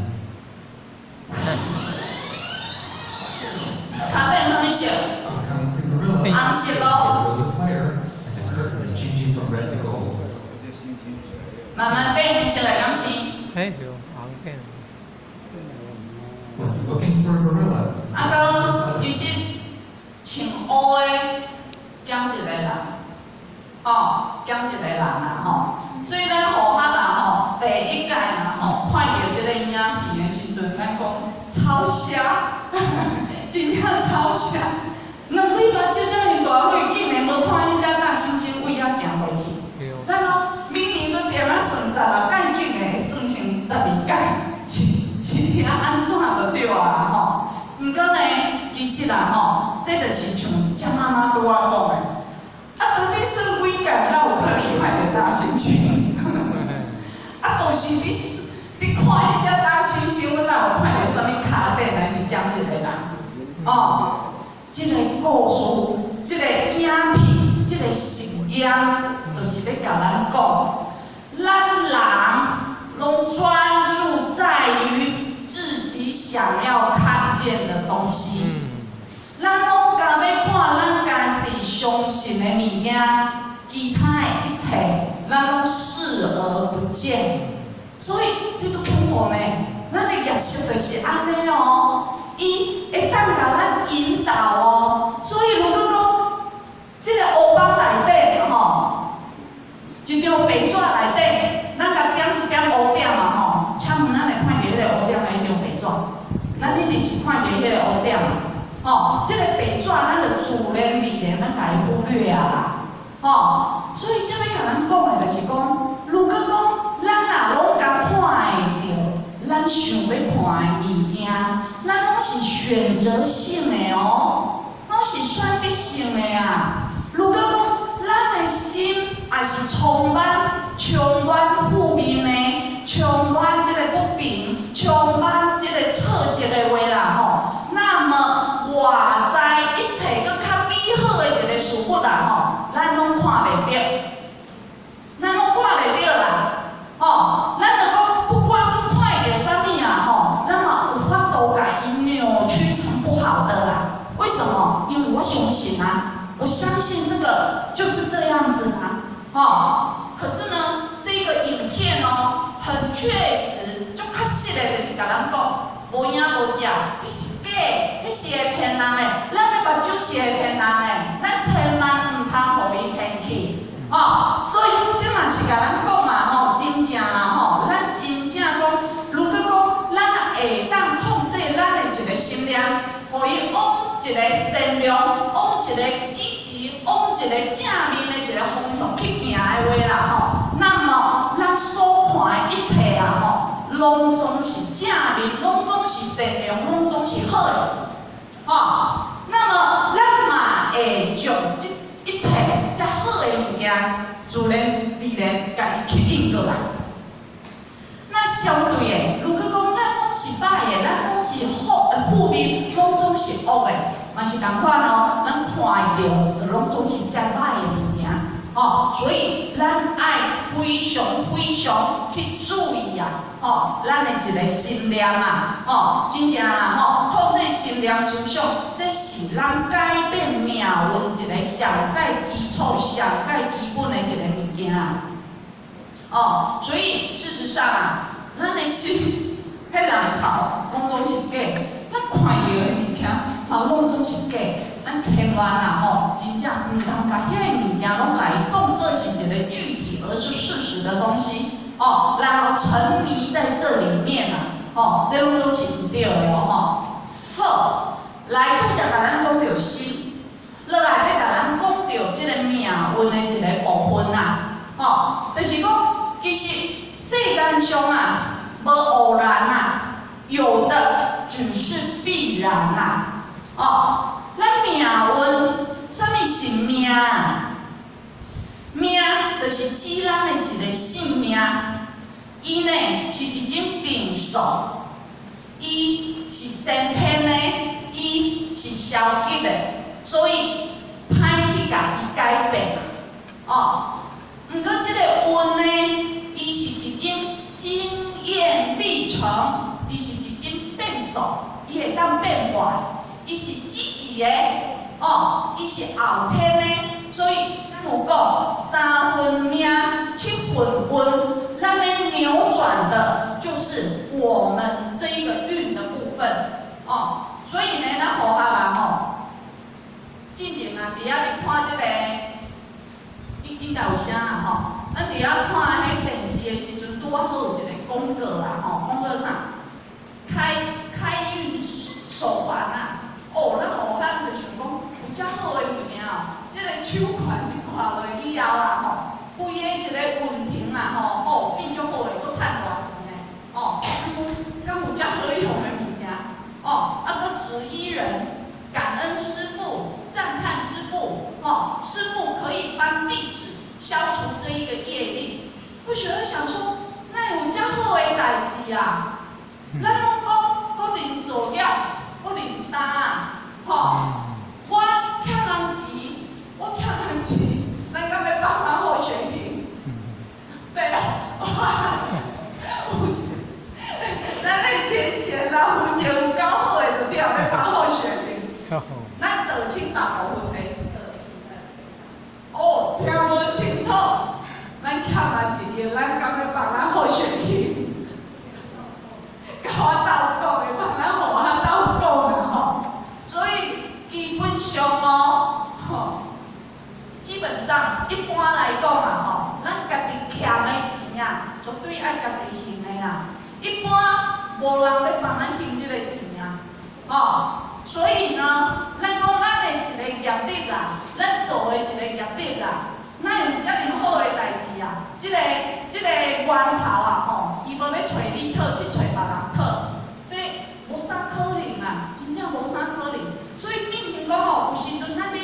色的敢是？哎，对，红变。 Was looking for a gorilla. 啊，都其实穿乌的减一个人，减一个人啦吼。所以咱互学人吼，第一届啦吼，看到即个影片的时阵，咱讲超瞎，真正超瞎。两对目睭遮尔大血，竟然无看迄只大猩猩位仔行袂去。咱咯，明明都点啊算10啊，介竟然会算成12届，是听安怎就对啊啦吼。毋过呢，其实啦吼，这就是像江妈妈拄仔讲的，啊，到底算几届，咱有可能看到大猩猩。啊，就是你看迄只大猩猩，阮哪有看到啥物卡顶，还是减一个人？哦，即个故事，即个影片，即个实验，就是要甲咱讲，咱人拢专注在于自己想要看见的东西。咱拢甲要看咱家己相信的物件，其他的一切，咱拢视而不见。所以这就讲我们，咱的业色就是安尼哦，伊会当甲咱引导哦。所以如果讲，这个黑板内底吼，一张白纸内底，咱甲点一点黑点嘛吼，请问咱会看到迄个黑点的迄张白纸？咱一定是看到迄个黑点嘛。哦，这个白纸咱的自然力量，咱甲伊忽略啊啦。哦，所以这要甲咱讲的就是讲，如果讲咱若拢甲看会着，咱想要看的物件，咱拢是选择性的哦，拢是选择性的啊。如果讲咱的心也是充满负面的，充满这个不平，充满这个错节的话啦吼，那么外在一切搁较美好的一个事物啦吼，咱拢看袂着，咱拢看袂着啦。哦，咱就讲不管佮看到啥物啊吼，咱嘛有法度甲伊扭曲成不好的啦。为什么？因为我相信啊，我相信这个就是这样子啊。哦，可是呢，这个影片哦，很确实，就确实的，就是甲咱讲，无影无食，迄是假，迄是会骗人的。咱的目睭是会骗人的，咱千万唔通互伊骗去。哦，所以这嘛是甲咱讲嘛吼，真正啦吼，咱真正讲，如果讲咱会当控制咱的一个心念，互伊往一个善良、往一个积极、往一个正面的一个方向去行的话啦吼，那么咱所看的一切啊吼，拢总是正面，拢总是善良，拢总是好的。哦，那么咱嘛会将一切遮好的物件，自然力量甲伊吸引过来。那相对的，如果讲咱拢是歹的，咱拢是负面，拢总是恶的，嘛是同款哦。咱看到就拢总是遮歹的物件，哦，所以咱爱非常去注意啊，哦，咱的一个心念啊，哦，真正啦吼，控制心念思想，这是咱改变命运一个上界基础、上界基本的一个物件啊。哦，所以事实上啊，咱的心，迄人头拢总是假，咱看到的物件嘛拢总是假，咱千万啊吼，真正唔通甲遐个物件拢甲伊当作是一个具体而是事实的东西。哦，然后沉迷在这里面啊，哦，这拢都是唔对的哦，吼。好，来，拄则甲咱讲到心，落来要甲咱讲到即个命运的一个部分啊，哦，就是讲，其实世间上啊，无偶然啊，有的只是必然啊，哦，咱命运，啥物是命啊？命就是指咱的一个性命，伊呢是一种定数，伊是先天的，伊是消极的，所以歹去甲伊改变哦。毋过这个运呢，伊是一种经验历程，伊是一种变数，伊会当变化，伊是积极的哦，伊是后天的，所以。有讲3分命7分运，咱们扭转的就是我们这一个运的部分哦。所以呢，咱好学人吼，进前啊，伫遐咧看这个，应该有啥啦吼？咱伫遐看迄电视的时阵，拄啊好有一个广告啦吼，广告啥？开运手环啊！哦，咱好汉就想讲，有遮好的物件哦，这个手环一挂落以后啦吼，规个一个运程啦吼，哦变足好诶，搁趁偌钱诶，哦，敢有遮好用诶物件，哦，搁质疑人，感恩师父，赞叹师父，哦，师父可以帮弟子消除这一个业力。我想说，哪有遮好诶代志啊？咱拢讲，搁零做了，搁零担啊，吼！我欠人钱，咱敢要帮人好学行？对啦，咱咧钱钱啦，有钱有够好诶，就对，要帮好学行。咱道清大部分的，哦，听无清楚，咱欠人一亿，咱敢要帮人好学行？甲我斗讲的，帮咱互我斗讲的吼。所以基本上哦，吼，基本上一般来讲啊，吼，咱家己欠的钱啊，绝对爱家己还的啦。一般无人要帮咱还这个钱啊，吼。所以呢，咱讲咱的一个业力啦，咱做的一个业力啦，哪有遮尔好的代志啊？这个源头啊，吼，伊无要找你讨，去找别人讨，这无啥可能啊，真正无啥可能。所以变成讲吼，有时阵咱人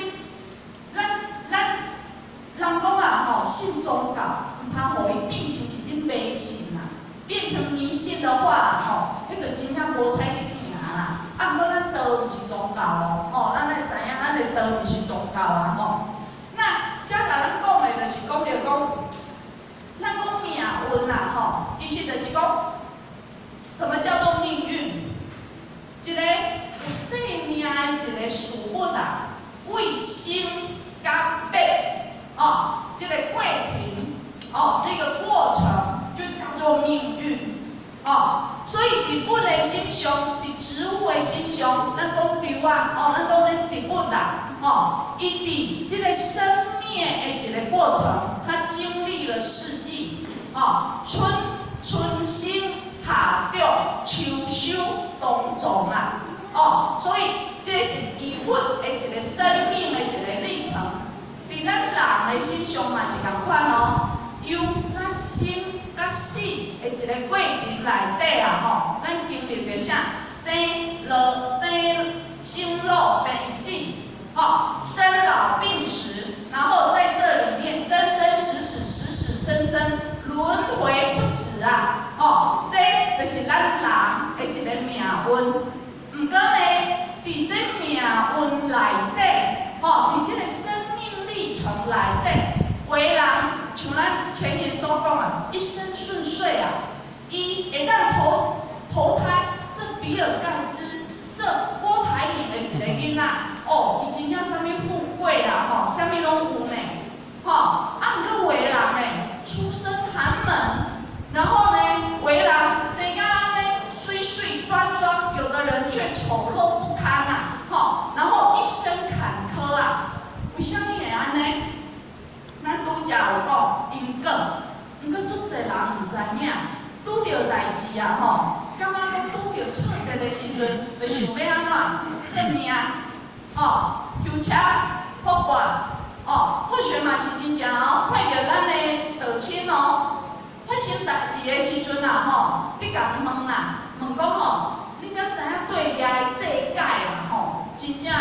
讲啊，吼，信宗教，唔通互伊变成一种迷信啦，变成迷信的话啦，吼，迄就真正无彩哩行啦。啊，不过咱道毋是宗教咯，哦，咱来知影，咱的道毋是宗教啊，吼。那遮甲咱讲的，就是讲着讲，咱讲命运啦，吼，其实就是讲，什么叫做命运？一个有生命的一个事物啊，为生甲灭，哦，这个过程，哦，这个过程就叫做命运，哦。所以伫本的心上，伫植物的心上，咱讲树啊，哦，咱讲这植物啦，哦，伊伫这个生灭的一个过程，它经历了四季，哦，春生、夏长、秋收、冬种啊，哦，所以这是伊本的一个生命的一个历程。伫咱人的心上嘛是共款哦，由咱生甲死的一个过程内底啊，吼，咱经历着啥？生老病死，吼，生老病死，然后在这里面生生死死，死死生生，轮回不止啊，吼，这就是咱人的一个命运。不过呢，伫这命运内底，吼，伫这个生命历程内底，有的人像咱前言所讲啊，一生顺遂啊，伊会当投胎，这比尔盖茨，这郭台铭的一个囡仔，哦，伊真正啥物富贵啦，吼，啥物拢有呢，吼，啊，毋过有的人呢，出身寒门，然后呢，有的人生甲安尼水水端庄，有的人却丑陋不堪啊，吼，然后一生坎坷啊，为啥物会安尼？咱拄则有讲因果，毋过足侪人毋知影，拄着代志啊，吼，感觉讲拄着挫折的时阵，就想要安怎算命，哦，抽车、卜卦，哦，或许嘛是真正哦，看着咱的道亲哦，发生代志的时阵啊，吼，你甲问啊，问讲吼，你敢知影对业的这解啊，吼，真正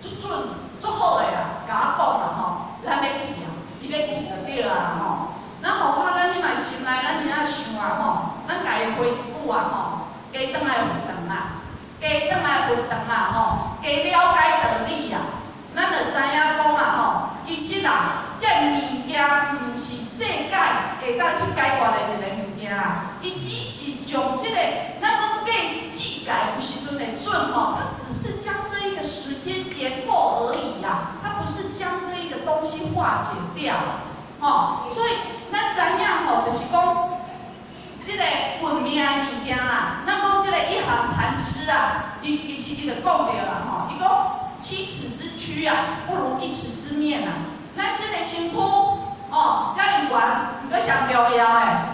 足准、足好的啊，甲我讲啦，吼，咱要去啊。伊要去就对啊，吼！咱好好，咱你嘛心内，咱遐想啊，吼！咱家己回一句啊，吼！加转来回肠啊，加转来回肠啊，吼！加了解道理啊，咱就知影讲啊，吼！其实啊，这物件毋是世界会当去解决的一个物件啊，伊只是将这个咱讲计改有时阵会准吼，它只是将这一个时间延后而已啊，它不是将这一个东西化解掉，吼，所以咱知影吼，就是讲这个运命的物件啦，咱讲这个一行禅师啊，伊就讲到啦吼，伊讲七尺之躯啊，不如一尺之面啊。咱这个身躯哦，遮尔悬，毋过上重要的，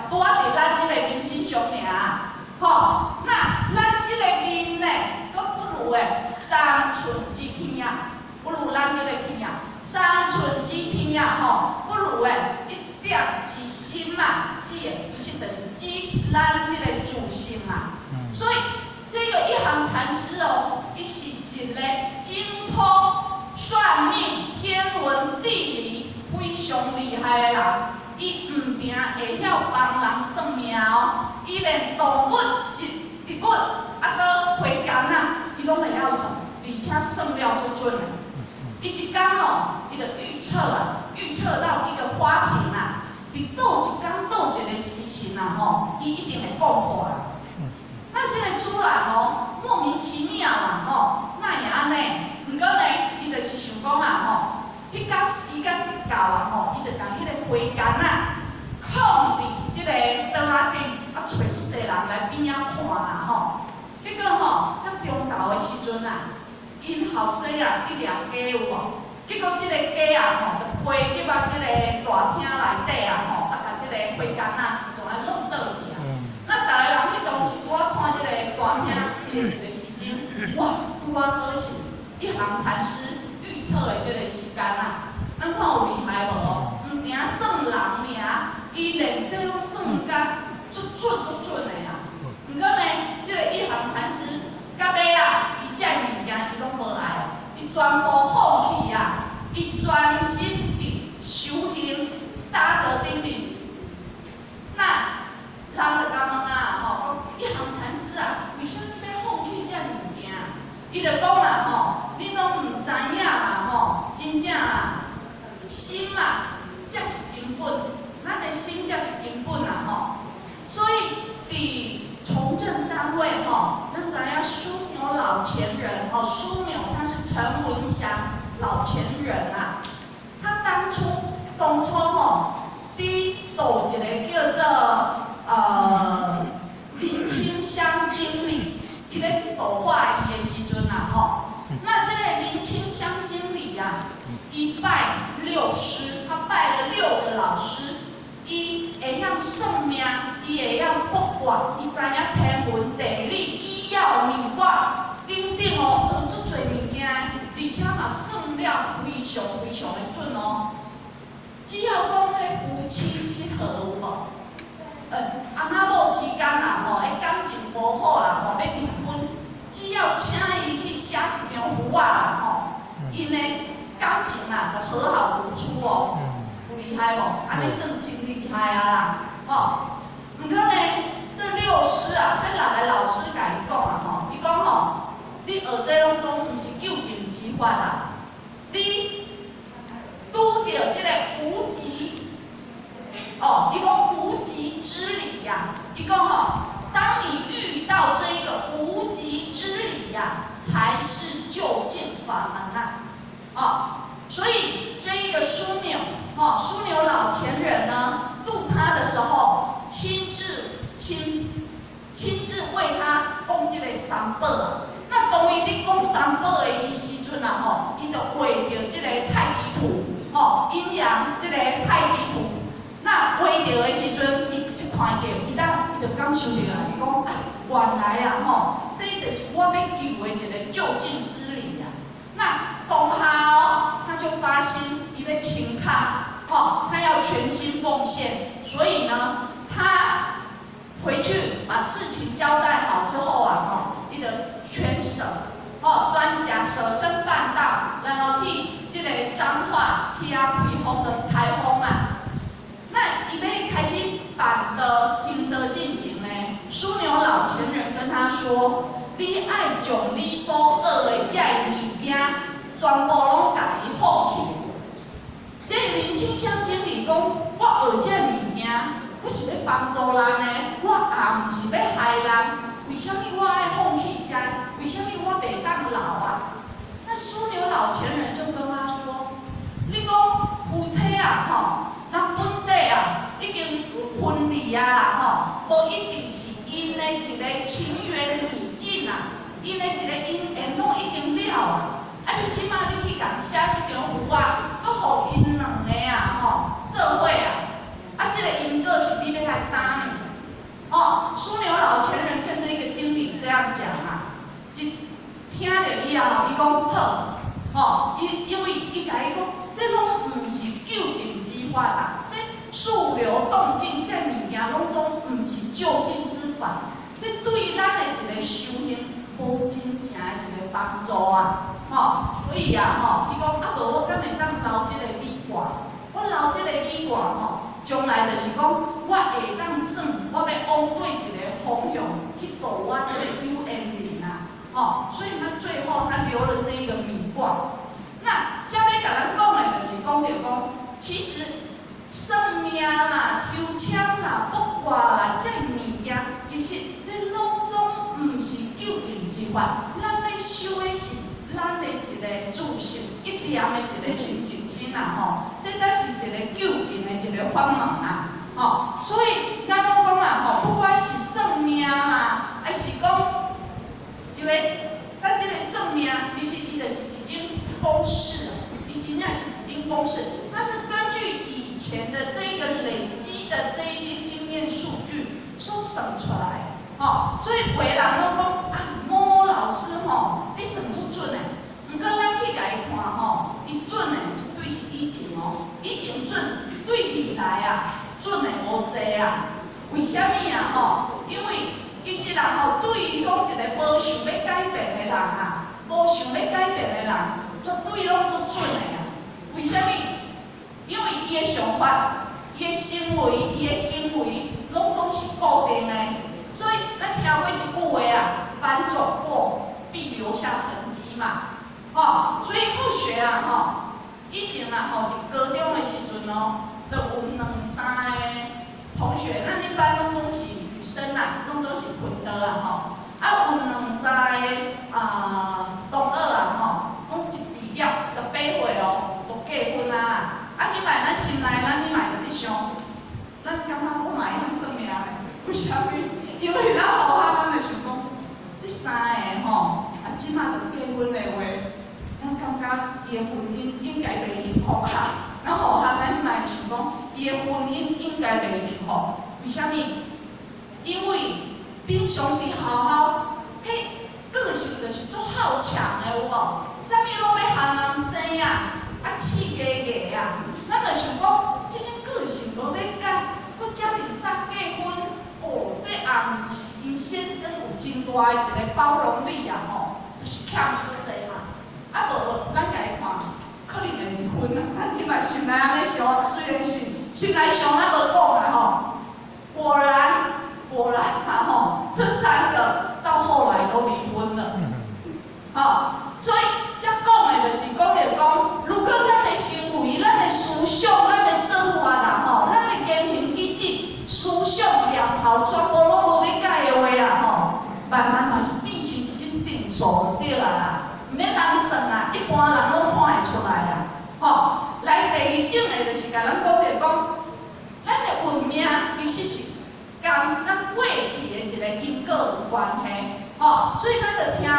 拄啊伫咱这个面身上尔吼。那咱这个面呢，阁不如三寸之片啊，不如咱这个片啊，三寸之片啊吼，不如一点之心啊，即个其实就是指咱这个自信啊。所以这个一行禅师哦，伊是一个精通算命、天文、地理非常厉害的人。伊唔定会晓帮人算命哦，伊连动物一本搁花干啊，伊拢会晓算，而且算了就准了。伊一天哦，伊就预测到一个花瓶啊，伫倒一天倒一个时辰啊吼，伊一定会讲破啦。那这个主人哦，莫名其妙啦吼，那会安尼？毋过呢，伊就是想讲啊吼，迄天时间一到啊吼，伊就共迄个花干啊，放伫即个桌仔顶，啊找足侪人来边仔看啦吼。结果吼，到中昼的时阵啊，因后生啊一粒鸡有无？结果即个鸡啊吼，就飞入啊即个大厅内底啊吼，啊甲即个花干啊，就安弄倒去啊。那逐个人去当时拄啊看即个大厅的一个时钟，哇，拄啊好是一行禅师预测的即个时间啊，咱看有厉害无？毋定算人尔，伊连这种算间足准的啊。毋过呢，即个一行禅师到尾啊，伊遮物件伊拢无爱，伊全部放弃啊，伊专心地修行，打坐定定。那人就甲问啊，吼，一行禅师啊，为什么要放弃遮物件？伊就讲啦，吼，你拢毋知影啦，吼，真正啊，心啊，才是根本，咱的心才是根本啊，吼。所以伫从政单位吼，咱知影枢纽老前人吼，枢纽他是陈文祥老前人啊，他当初吼，伫倒一个叫做林清香经理，伊咧倒化伊的时阵啊吼，那这个林清香经理啊，伊拜6师，他拜了6个老师。伊会晓算命，伊会晓卜卦，伊知影天文地理、医药、命卦等等哦，学足侪物件，而且嘛算了非常的准哦。只要讲迄夫妻适合有无？翁仔某之间啊吼，迄感情无好啦吼，要离婚，只要请伊去写一张符啊啦吼，因的感情啊就和好如初哦。厉害无？安尼算真厉害啊啦，吼！毋过呢，这6师啊，这6个老师甲伊讲啊，吼，伊讲吼，你学这拢总毋是究竟之法啦，你拄着这个无极，哦，伊讲无极之理呀，伊讲吼，当你遇到这一个无极之理呀，才是究竟法门呐，哦，所以这一个枢纽。枢纽老前人呢，度他的时候，亲自为他讲这个三宝啊。那当伊咧讲三宝的时阵啊，吼，伊就画着这个太极图，阴阳这个太极图。那画着的时阵，伊一看到，伊就感受到啊，伊讲啊，原来啊，吼，这就是我要求的一个究竟之理啊。那当下他就发心，伊要请他。他要全心奉献，所以呢，他回去把事情交代好之后啊，伊就全省专辖舍身办道，然后替这个彰化去开荒的台风啊。那伊要开始办的行得进前呢，枢纽老前人跟他说：“你爱将你所学的这物件，全部拢甲伊放弃。”这林清香经理讲，我学这物件，我是要帮助人的，我也毋是要害人。为什么我爱放弃这？为什么我袂当老啊？那枢纽老前人就跟他说：“你讲夫妻啊，吼，人本地啊已经分离伫啊啦吼，无一定是因的一个情缘已尽啊，因的一个因缘拢已经了啊。啊，你即马你去共写即张符啊，搁互因两个啊吼做伙啊，啊，即个因果是你要来担呢。哦，枢纽老前人跟这个经理这样讲啊，听到以后，伊讲好，哦，因为伊甲伊讲，这拢毋是究竟之法啦，这速流动静这物件拢总毋是究竟之法，这对咱的一个修行无真正的一个帮助啊，吼，所以啊，吼，伊讲啊无我敢会当留即个米卦，我留即个米卦吼，将来就是讲我会当算，我要往对一个方向去导我即个有缘人啊。哦，所以他最后他留了这一个米卦。那这边甲咱讲的就是讲着讲，其实算命啦、抽签啦、卜卦啦，这物件其实这拢总毋是究竟之法。咱要修的是咱的一个自性一念的一个清净心啊，吼，这才是一个究竟的一个法门啊，吼。所以咱拢讲啊，吼，不管是算命啦，还是讲一个，咱这个算命，其实伊就是一种公式啊，伊真正是一种公式，它是根据以前的这个累积的这一些经验数据所算出来的，哦，所以每个人都讲啊，某某老师吼，你算不准的，毋过咱去甲伊看吼，伊准的绝对是以前哦，以前准，对未来啊，准的无济啊，为什么啊吼？因为其实人吼，对于讲一个无想要改变的人啊，无想要改变的人，绝对拢足准的啊。为什么？因为伊的想法、伊的行为、伊的行为，拢总是固定的。所以咱听过一句话啊，凡走过，必留下痕迹嘛。哦，所以好学啊，吼，以前啊，吼，伫高中的时阵哦，就有两三个同学，咱一般拢总是女生啊，拢总是分道啊，吼，啊有两三个同学啊，吼，拢一毕业18岁哦，就结婚啊，啊迄摆咱心内咱迄摆就咧想，咱感觉我嘛会晓算命咧，为啥物？因为咱后下咱就想讲，这三个吼，啊即马就结婚的话，咱感觉伊的婚姻应该袂幸福啊。咱后下咱迄摆想讲，伊的婚姻应该袂幸福，为啥物？因为平常伫学校，迄个性就是足好强的，有无？啥物拢要学人知啊，啊气加加啊，咱就想讲，这种个性都要改，佮遮尔早结婚，哦，这暗示因先生有真大的一个包容力啊，吼，就是欠伊足济嘛。啊无，咱家己看，可能会离婚啊。咱起码心内安尼想，虽然是心内想咱无讲啦吼，果然啊吼，这三个到后来都离婚了，哦，所以遮讲的就是讲着讲，如果咱的行为、咱的思想、咱的做法啦吼，咱的言行举止、思想念头全部拢无要改的话啦吼，慢慢嘛是变成一种定数就对啊啦，毋免人算啦，一般人拢看会出来啦，吼。来第二种的就是甲咱讲着讲，咱的运命其实是跟咱过去的一个因果有关系，吼，所以咱着听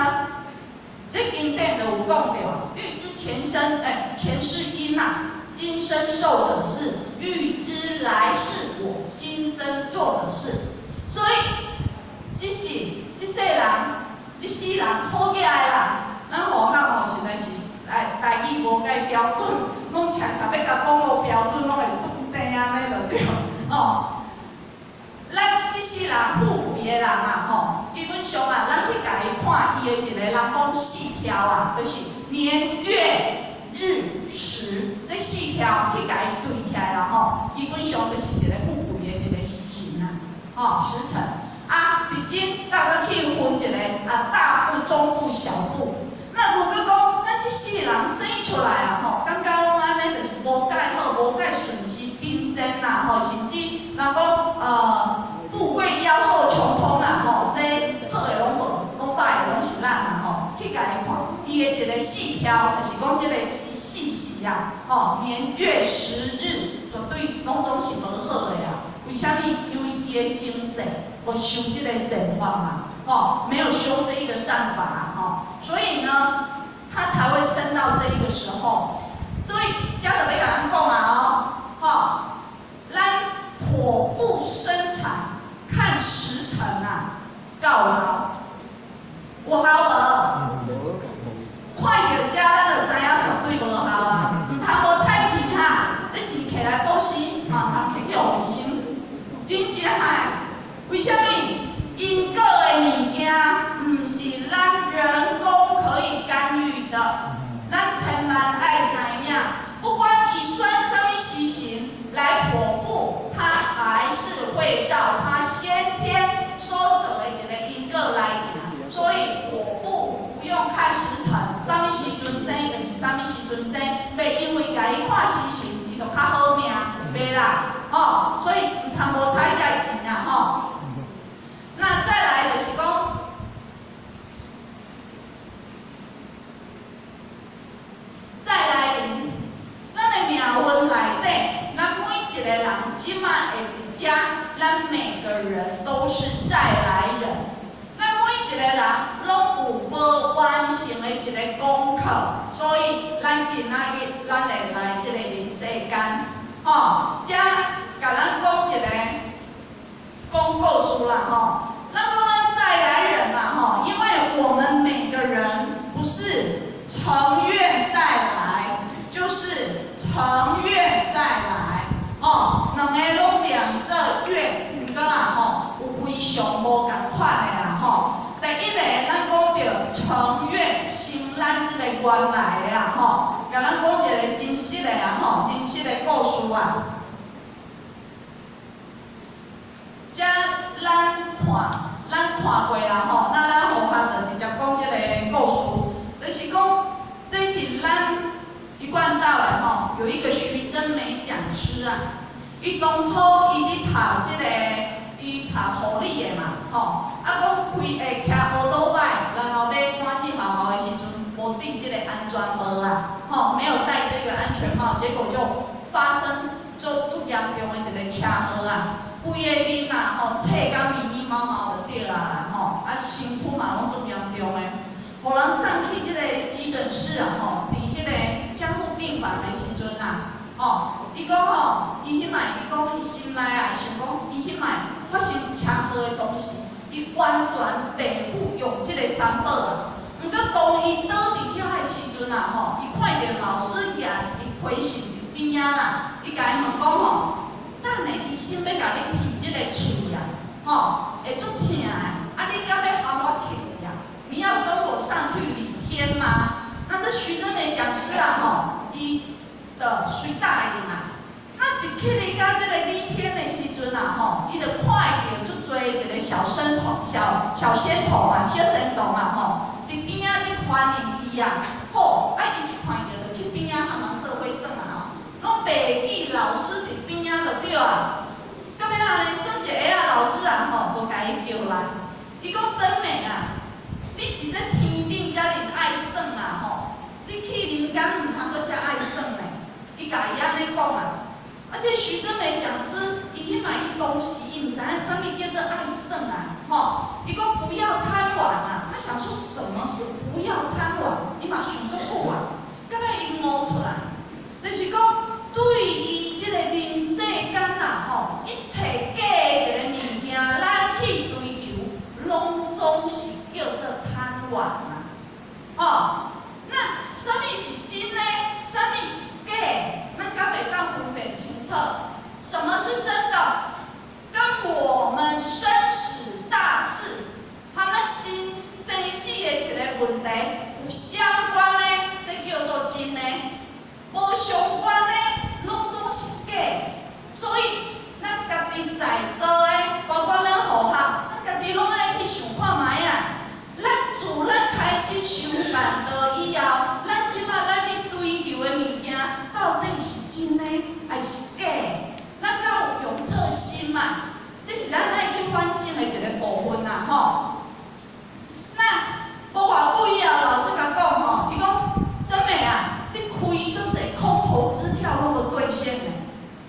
这经典就有讲着，欲知前世因啊，今生受者是；欲知来世我，今生做者是。所以，这世人，这世人好起来啦，咱好汉吼实在是台语无介标准，拢常常要甲讲无标准，拢会断地安尼就对，哦。咱即世人富贵的人啊，吼，基本上啊，咱去甲伊看伊的一个人讲四条啊，就是年月日时这四条去甲伊对起来啦，吼，基本上就是一个富贵的一个时辰啊，吼，时辰啊，伫今大家去分一个大富、中富、小富。那如果讲咱即世人生出来啊，吼，感觉拢安尼就是无介好、无介顺时并进啦，吼，甚至人讲富贵夭寿穷通啊，吼，这好的拢无，拢歹的拢是咱啊，吼，去甲伊看，伊的一个四条，就是讲这个四时啊，吼，年月时日，绝对拢总是无好的啊。为啥物？因为伊的精神，我修这个善法嘛，哦，没有修这一个善法哦，所以呢，他才会生到这一个时候。所以家长要甲咱讲啊哦，咱剖腹生产看时辰啊，够好，有效无？快点加，咱就知影绝对无效啊！唔通无菜钱哈，你钱摕来补习，啊，摕去互医生，真正哎，为什么？因果的物件，唔是咱人工可以干预的，咱千万爱知影，不管伊选什么时辰来剖腹，它还是会照它先天所做的一个因果来行，所以剖腹不用看时辰。啥物时阵生就是啥物时阵生，袂因为家己看时辰，伊就较好命，袂啦，吼，所以唔通无彩才钱啊，吼。那再来就是讲，再来临，咱的命运内底，咱每一个人即马会伫遮，咱每个人都是再来人。咱每一个人拢有无完成的一个功课，所以咱今仔日咱会来这个人世间，吼，遮甲咱讲一个讲故事啦，吼。咱讲咱再来人嘛，吼，因为我们每个人不是成愿再来，就是成愿再来，哦，两个拢念这愿，毋过啊，吼，有非常无共款的啦，吼。第一个，咱讲到成愿生咱这个原来的啦，吼，甲咱讲一个真实的啊，吼，真实的故事啊。遮咱看过啦，吼，那咱互学者直接讲这个故事，就是讲这是咱一贯道的吼，有一个徐真美讲师啊，伊当初伊伫读这个，伊读护理的嘛，吼，啊讲会骑摩托摆，然后要赶去学校的时阵，无戴这个安全帽啊，吼，没有戴这个安全帽，结果就发生足严重的一个车祸啊，规个面啊，吼，切甲密密麻麻就对啊啦，吼，啊身躯嘛拢足严重的，互人送去这个急诊室啊，吼，伫迄个加护病房的时阵啊，吼，伊讲吼，伊迄摆伊讲伊心内啊，想讲伊迄摆发生车祸的当时，伊完全袂赴用这个三宝啊。毋过当伊倒伫遐的时阵啊，吼，伊看到老师举一个批信伫边仔啦，伊甲伊问讲吼，等下医生要甲你剃这个喙啊，吼，会足疼的，啊你敢要喊我剃呀？你要跟我上去礼天吗？那这徐真美讲师啊，吼，伊的随答应啊。啊，一去哩到这个礼天的时阵啊，吼，伊就看到足多一个小仙童啊，小仙童啊，吼，伫边仔伫欢迎伊啊，吼，啊伊一看到就去边仔和人做伙耍啊，吼，拢袂记老师伫边仔就对啊。到尾安尼算一下啊，老师啊，吼，都甲伊叫来，伊讲真美啊，你伫咧天顶遮尔爱耍啊，吼，你去人间毋通搁遮爱耍呢，伊甲伊安尼讲啊。而且徐真美讲师，伊去买伊当时伊毋知影啥物叫做爱耍啊，吼，伊讲不要贪玩啊，他想说什么是不要贪玩，伊嘛想足久啊，到尾伊悟出来，就是讲对于这个人世间啊，吼，一切假的一个物件，咱去追求，拢总是叫做贪玩啊，吼，那啥物是真呢？啥物是假？咱敢袂当分辨清楚，什么是真的，跟我们生死大事，和咱生死的一个问题有相关的，这叫做真的；无相关的，拢总是假。所以，咱家己在做的，包括咱学校，咱家己拢爱去想看卖啊。咱自咱开始修办道以后，咱即马咱咧追求的物件，到底是真的还是假的？咱敢有用错心嘛？这是咱爱去反省的一个部分啦，吼。那无偌久以后，老师甲讲吼，伊讲真美啊，你开足侪空头支票拢无兑现呢，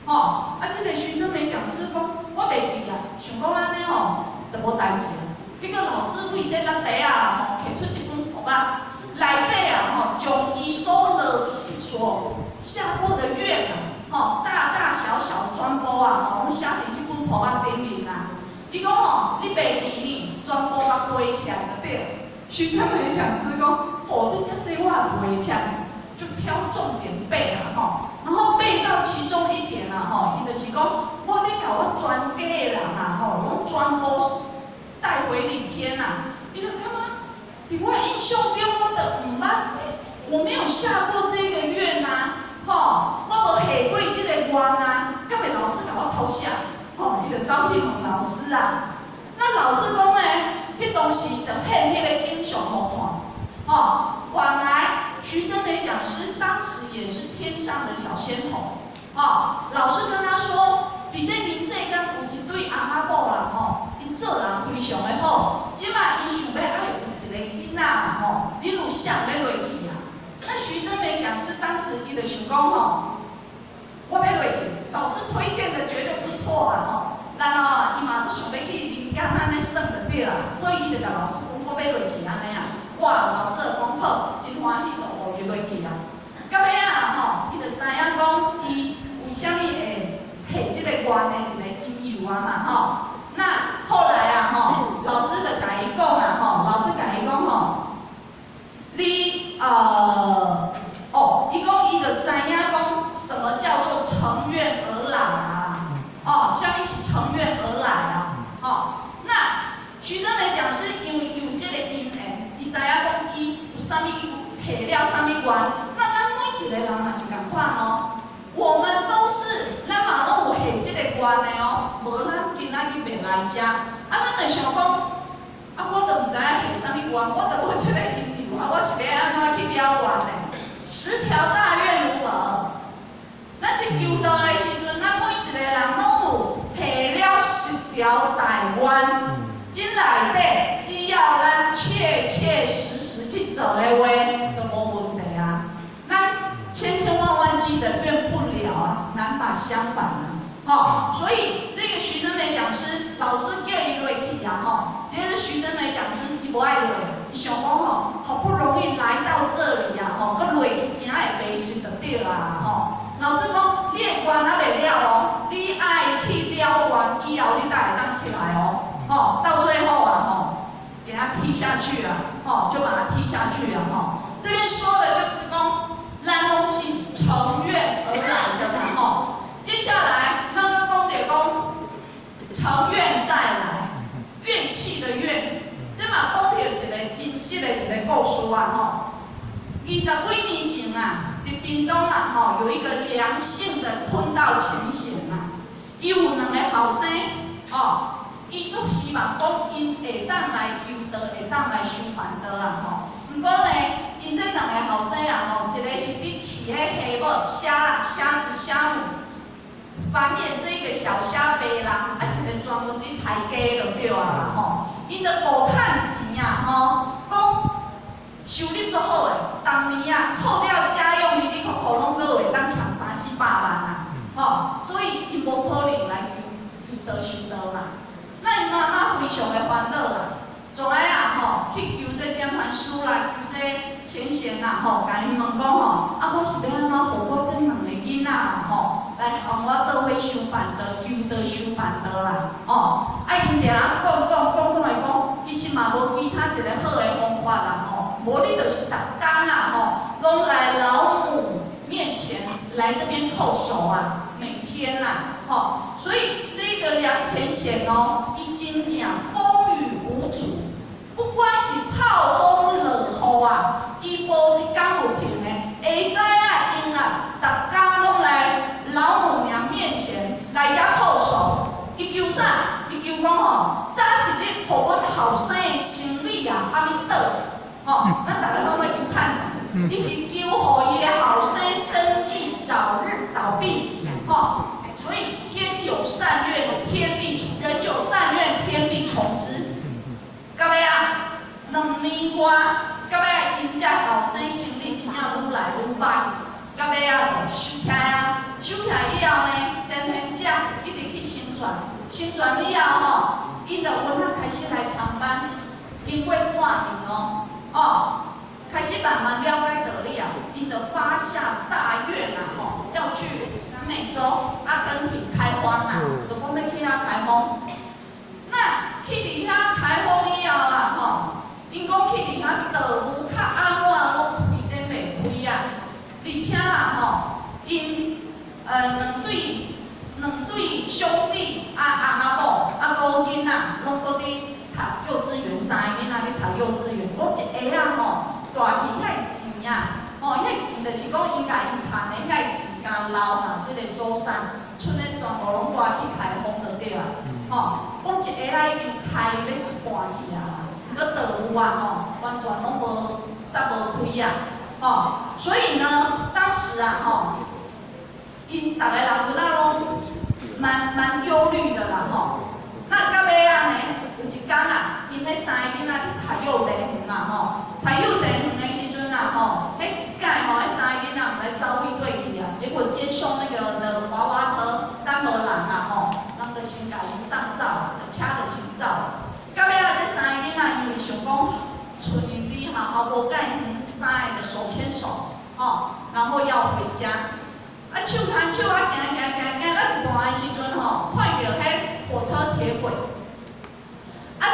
吼。啊，这个徐真美讲师讲，我袂记啊。想讲安尼吼，就无代志啊。结果老师为这咱底啊吼，摕出一本簿啊，内底啊吼，将伊所下过的愿啊，吼，大大小小全部啊，吼，拢写伫迄本簿仔顶面啊。伊讲吼，你袂记呢，全部甲背起来就对了。徐天美讲师讲，哦，这遮济我也背起来，就挑重点背啊，吼。然后背到其中一点啊，吼，伊就是讲，我要甲我全家的人啊，吼，拢全部带回领天啊。伊就他妈，伫我印象中，我的毋捌，我没有下过这个愿啊，吼，我无下过这个愿啊，甲袂老师甲我偷写，吼，伊就走去问老师啊。那老师讲呢，迄当时就骗迄个英雄互看，吼，原来徐真美讲师当时也是天上的小仙童，吼，老师跟他说，你在人世间有一对阿妈某人吼，因做人非常的好，即摆伊想要爱有一个囡仔吼，你有想要落去啊？那徐真美讲师当时伊就想讲吼，我要落去，老师推荐的绝对不错啊吼。然后伊嘛都想要去人间安尼耍就对啦，所以伊就甲老师讲，我要落去安尼啊。哇，老师就讲好，真欢喜就学伊落去啊。到尾啊吼，伊就知影讲伊为虾米会下即个愿的一个因由啊嘛吼。那后来啊吼，老师就甲伊讲啊吼，老师甲伊讲吼，你伊讲伊就知影讲什么叫做乘愿而来啊。哦，下面是乘愿而来啊！哦，那徐真美讲师因为有这个因缘，伊知影讲伊有啥物下了啥物愿，那咱每一个人嘛是共款哦。我们都是咱嘛拢有下这个愿的哦，无咱今仔日袂来遮，啊，咱就想讲，啊，我都唔知影下啥物愿，我都无这个因由啊，我是要安怎去了愿呢？10条大愿如何？咱一求道的时阵，咱每一个人拢有下了10条大愿，这内底只要咱切切实实去做的话，就无问题啊。咱千千万万句的愿不了啊，难把相反啊。吼，所以这个徐真美讲师，老师叫伊落去啊，吼，其实徐真美讲师伊无爱落，伊想讲吼，好不容易来到这里啊，吼，佮落去行会袂实就对啦，吼。老师讲，你的愿还袂了哦，你爱去了愿以后，你才会当起来哦。吼，到最后啊，吼，给他踢下去啊，吼，就把他踢下去啊，吼。这边说的就是讲，咱拢是乘愿而来的嘛，吼。接下来，咱讲到讲，乘愿再来，怨气的怨，这嘛讲到一个真实的一个故事啊，吼。20几年前啊。伫屏东啊，吼有一个良性的坤道前贤啊，伊有2个后生，哦，伊足希望讲因会当来求道，会当来修办道啊，吼。不过呢，因这2个后生啊，吼，一个是伫饲迄虾母虾子虾母，繁衍这个小虾白人，啊，一个专门伫抬价就对啊啦，吼。因着无趁钱啊，吼，讲。收入足好诶，当年啊，扣掉家用，哩哩扣扣拢个会当赚300-400万啊，吼，所以伊无可能来求道修道啦。那因妈妈非常的烦恼啦，就来啊吼，去求这点传师啦，求这前贤啦，吼，甲因问讲吼，啊，我是要安怎互我这2个囡仔啦，吼，来互我做伙修办道，求道修办道啦，吼，啊，因定啊讲来讲，其实嘛无其他一个好的方法啦，吼。无你就是逐天啊，吼，拢来老母面前来这边叩首啊，每天啊，吼，所以这个良田贤哦，伊真正风雨无阻，不管是透风落雨啊，伊无一天有停的，会知影因啊，逐天拢来老母娘面前来遮叩首，伊求啥？伊求讲吼，早一日互阮后生的生理啊，阿咪倒。吼，咱大家拢要求趁钱，伊是求互伊的后生生意早日倒闭，吼，所以天有善愿，人有善愿，天必从之。到尾啊，2年外，到尾因遮后生生意真正愈来愈歹，到尾啊就收起啊，收起以后呢，前天者一直去宣传，升转了吼，伊就阮啊开始来参班，经过半年开始慢慢了解到了，伊就发下大愿要去南美洲阿根廷开荒就讲要去遐开荒。那去伫遐开荒以后因讲去伫遐道路较安怎拢开得袂开而且因两对兄弟阿某5个囡仔，拢搁伫读幼稚园，3个囡仔咧读幼稚园。我一下大去遐钱遐钱就是讲因家因赚的遐钱加留即个祖产，剩的全部拢带去开荒就对啦。讲一下已经开要一半去搁道路完全拢无煞无开所以呢，当时因大家人阮拢蛮忧虑的啦那到尾呢，有一天因迄3个囡仔伫读幼稚园读幼稚园的时阵迄一届迄3个囡仔毋知走位对去结果接送那个的娃娃车，等无人人就先甲伊上走车就先走。到尾这3个囡仔因为想讲剩因哩无甲因3个就手牵手然后要回家。手牵手行到一半的时阵看到迄火车铁轨。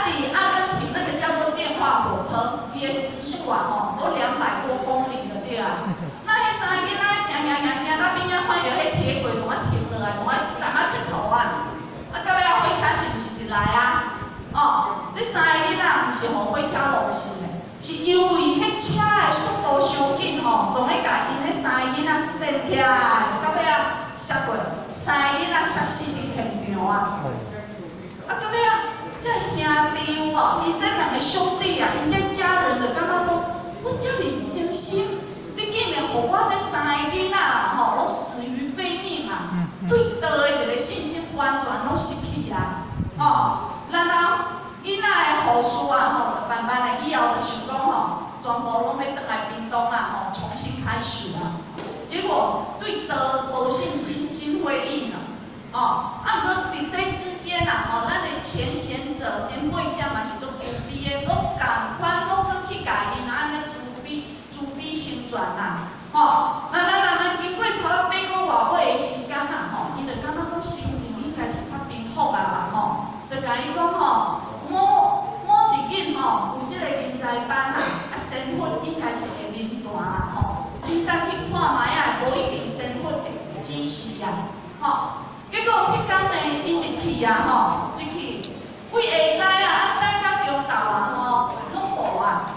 伫阿根廷那个叫做电话火车，伊的时速都200多公里就对啦。那迄3个囡仔行到边看到迄铁轨总停落来，总等佚佗到尾火车是毋是一来这3个囡仔毋是互火车落死的，是因为迄车的速度伤紧总会甲因迄3个囡仔闪起来，到尾摔过，3个囡仔摔死伫现场到尾这兄弟因这2个兄弟因这家人就感觉讲，我遮尔用心，你竟然互我这3个囡仔拢死于非命对道的一个信心完全拢失去然后囡仔的护士就慢慢的以后就想讲全部拢要倒来屏东重新开始结果对道无信心，心灰意冷毋过伫这之间咱的前贤者前辈者嘛是足慈悲的，拢共款，拢搁去甲因安尼慈悲成全咱经过头8个外尾的时间因就感觉讲心情应该是较平复就甲伊讲某一间有即个人才班身份应该是会认大你等去看卖无一定身份会指示结果迄天呢，伊一去一去，为下早等到中昼拢无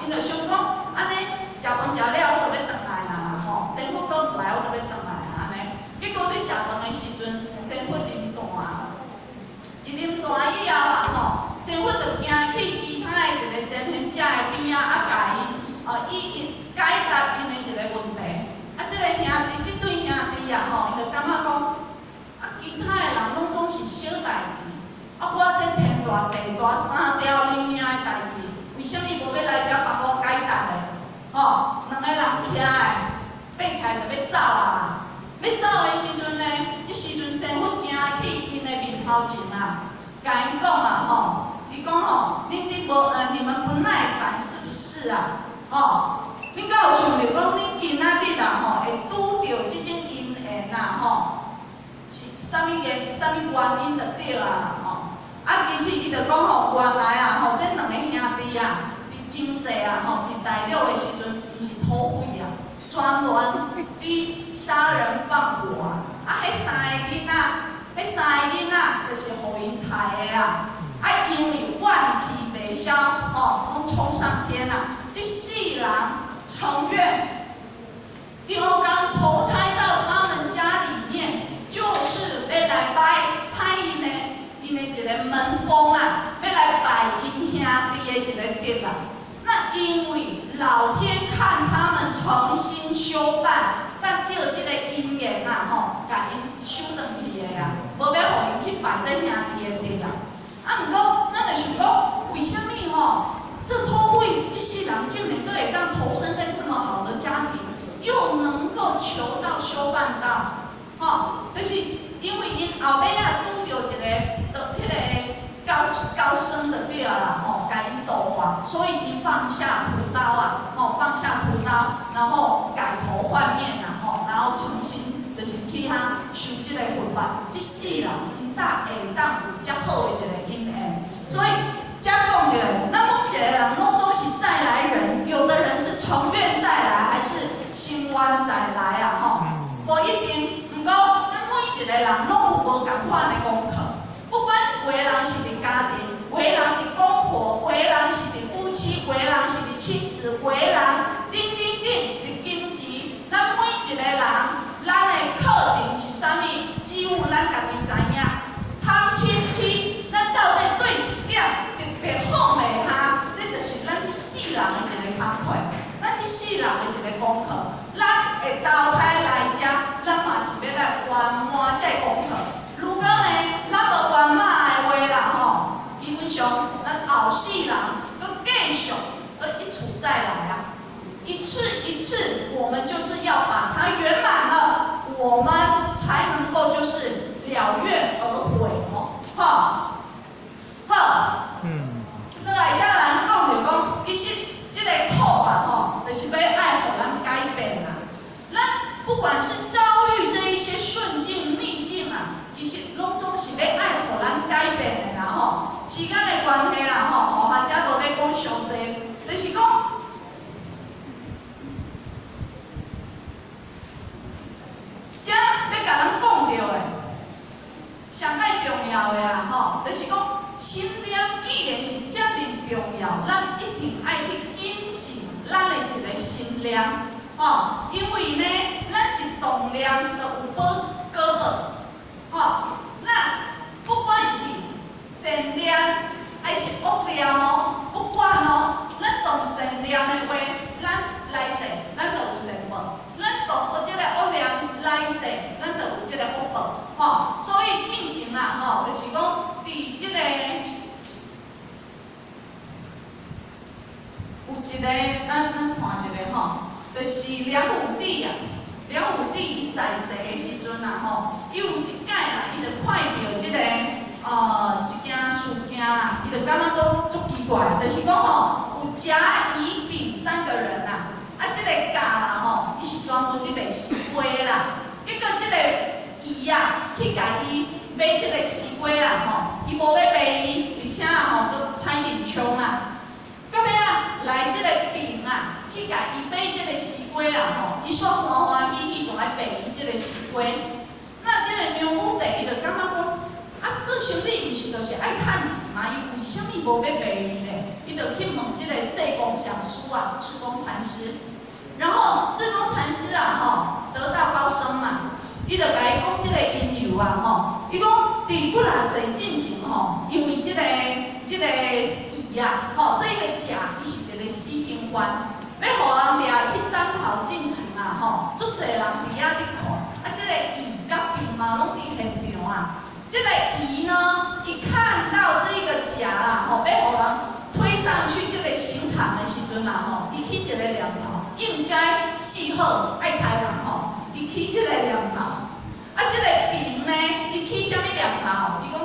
因就想讲安尼食饭食了，我就要转来啦身份倒来，我就要转来安尼。结果你食饭的时阵，身份啉大，一啉大以后身份就行去其他的一个前贤者的边伊解答因的一个问题。这个兄弟，这对兄弟伊就感觉讲。其他的人拢总是小代志，我这天大地大3条人命的代志，为什么无要来遮帮我解答的？2个人徛的，爬起来就要走啦。要走的时阵呢，这时阵师傅行去因的面头前甲因讲伊讲你们不耐烦是不是恁敢有想着讲恁今仔日会拄着这种因缘是啥物原因就对其实伊就讲原来这2个兄弟伫前世伫大陆的时阵，伊是土匪专门伫杀人放火迄3个囡仔就是互因杀的啦。因为怨气未消拢冲上天这4人成愿第二刚投胎到他们家里面。就是要来拜因的一个门风要来拜因兄弟的一个德那因为老天看他们诚心修办，但借这个因缘甲因收转去的无要互因去拜这兄弟的德毋过咱就想讲，为什么这土匪这4人竟然都会当投身在这么好的家庭，又能够求到修办到？就是因为因后尾拄着一个，迄个高升的对啦，吼，改因斗法，所以伊放下屠刀啊，吼，放下屠刀，然后改头换面啦，吼，然后重新就是去哈修这个佛法，这世人因下当有较好的一个因缘，所以才讲起来，咱每一个人拢都是再来人，有的人是从愿再来，还是心冤再来啊，吼，无一定，不过咱每一个人拢有无共款的功课。不管有的人是伫家庭，有的人伫公婆，有的人是伫夫妻，有的人是伫亲子，有的人伫经济，咱每一个人，咱的课程是啥物？只有咱家己知影。通亲戚，咱到底对一点特别好的哈，这就是咱一世人的一个工课，咱一世人的一个功课。咱会投胎来遮，咱嘛是要来圆满这功课。如果呢，咱无圆满的话啦吼，基本上咱后世人搁继续一处再来啊，一次一次，我们就是要把它圆满了，我们才能够就是了愿而回吼，好，来遮人讲就讲，其实这个苦啊吼，就是要爱互咱改变啦。咱不管是遭遇这一些顺境逆境啊。其实拢总是要爱互咱改变的啦吼，时间的关系啦吼，学者都咧讲上济，就是讲，遮要甲咱讲到的，上介重要的啊吼，就是讲心念既然是遮尔重要，咱一定爱去谨慎咱的一个心念吼，因为呢，咱一动念就有果报。那不管是善念还是恶念哦，不管哦，咱动善念的话，咱来世咱就有善报；咱动这个恶念来世，咱就有这个恶报。所以进前啦，就是讲伫这个有一个，咱看一个就是梁武帝啊。梁武帝伊在世的时阵啊，伊有一届啦，伊就看到这个一件事件啦，伊就感觉足奇怪，就是讲有甲、乙、丙3个人啦，这个甲啦伊是专门伫卖西瓜啦，结果这个乙啊去甲伊买这个西瓜啦，伊无要卖伊，而且都歹认抢啦，到尾来这个丙啊。去甲伊买这个西瓜啦伊煞欢欢喜喜，就来卖伊这个西瓜。那这个梁武帝伊就感觉讲，做生意毋是就是爱趁钱嘛？伊为什么无要卖伊呢？伊就去问这个济公上师啊，智公禅师。然后智公禅师啊，得道高升嘛，伊就甲伊讲这个因由啊，伊讲伫不拉世进前因为这个乙啊，这个甲伊是一个死刑官。要互人掠去斩头进前啊，足侪人伫遐咧看，这个乙甲丙嘛拢伫现场啊。这个乙呢，一看到这个甲啦，要互人推上去这个刑场的时阵啦，伊起一个念头，应该死好爱杀人伊起这个念头。这个丙呢，伊起啥物念头？伊讲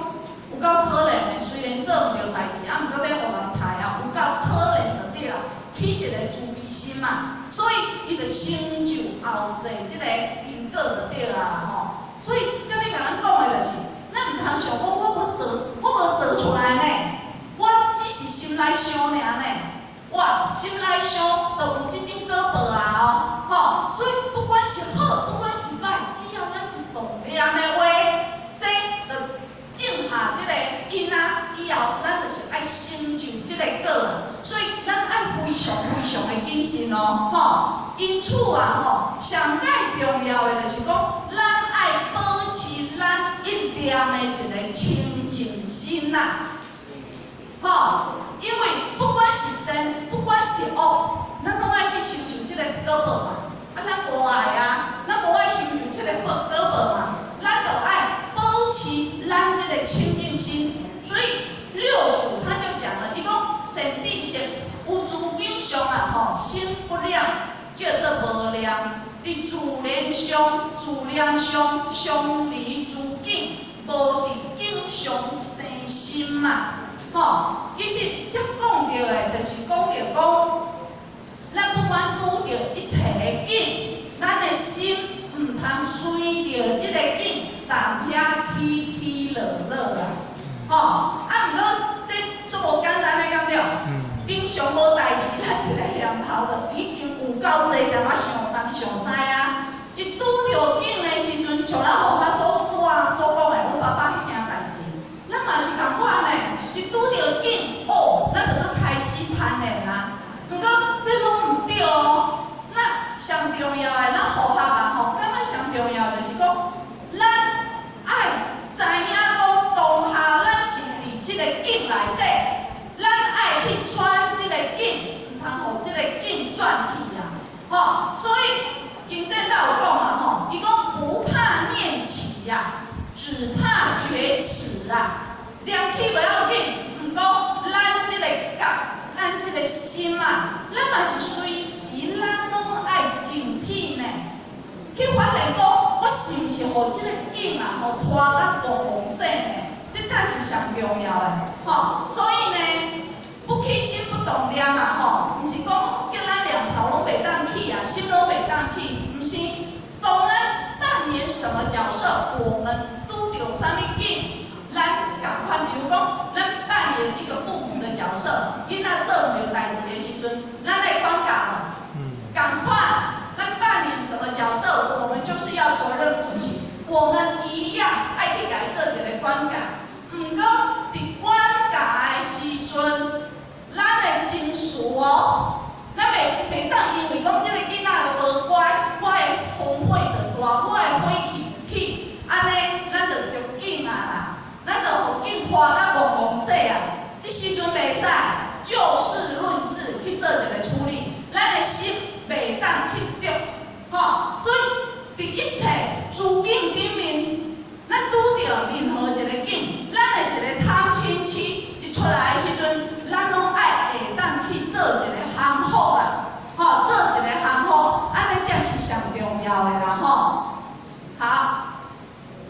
有够可怜的，虽然做唔着代志，毋过要互人杀有够可怜的对啦。起一个自卑心嘛，所以伊就成就后世这个因果就对啦所以这边甲咱讲的就是，咱毋通想讲我无做出来呢，我只是心内想尔呢，我心内想就有这种果报啊所以不管是好，不管是歹，只要咱一动念的话，这就种下这个因以后咱就是爱成就这个果所以咱爱非常的谨慎因此上介重要的就是讲，咱爱保持咱一念的一个清净心因为不管是善，不管是恶，咱拢爱去成就这个果报嘛。咱无爱咱无爱成就这个果报嘛，咱就爱保持咱这个清净心。所以六祖他就讲了，伊讲善知识有自境上心不亮，叫做无亮；伫自然上、自量上，相离自境，无伫境上生心嘛。其实这讲到的，就是讲到讲，咱不管拄着一切的境，咱的心唔通随着这个境，淡遐起落啊。毋过这足无简单的，敢对？平常无代志，咱一个念头就已经有够济点仔上东上西啊。一拄着境的时阵，像咱后骹所讲的，阮爸爸迄件代志，咱嘛是共款的。一拄着境，咱就要开始攀恋啊。毋过这拢毋对哦。咱上重要的，咱后学啊感觉上重要就是讲，咱爱知影讲当下咱是伫即个境内底，咱爱去转即个境，毋通互即个境转去啊。所以经典才有讲啊，伊讲不怕念起呀，只怕觉迟啊。念起袂要紧，毋过咱即个觉，咱即个心啊，咱嘛是随时咱拢爱警惕呢。去发现讲，我是毋是互即个境啊，拖到旺旺势呢？这才是上重要的。所以呢，不起心不动念啊，毋是讲叫咱念头拢袂当起啊，心拢袂当起，毋是。当咱扮演什么角色，我们拄着啥物境，咱共款，比如讲，咱扮演一个父母的角色，囡仔做唔着代志的时阵，咱来管教了。共款，咱扮演什么角色，我们就是要责任负起。我们一样爱去家做一个管教，毋过伫管教的时阵，咱会真事哦，咱袂当因为讲即个囡仔无乖，我会风火就大，我会火气，安尼咱就着紧啊啦，咱就互紧拖到旺旺势啊，即时阵袂使，就事论事去做一个处理，咱的心袂当去着，所以伫一切诸境顶面，咱拄着任何一个境，咱的一个探亲戚一出来的时阵，咱拢爱会当去做一个行好啊，做一个行好，安尼才是上重要的啦，好，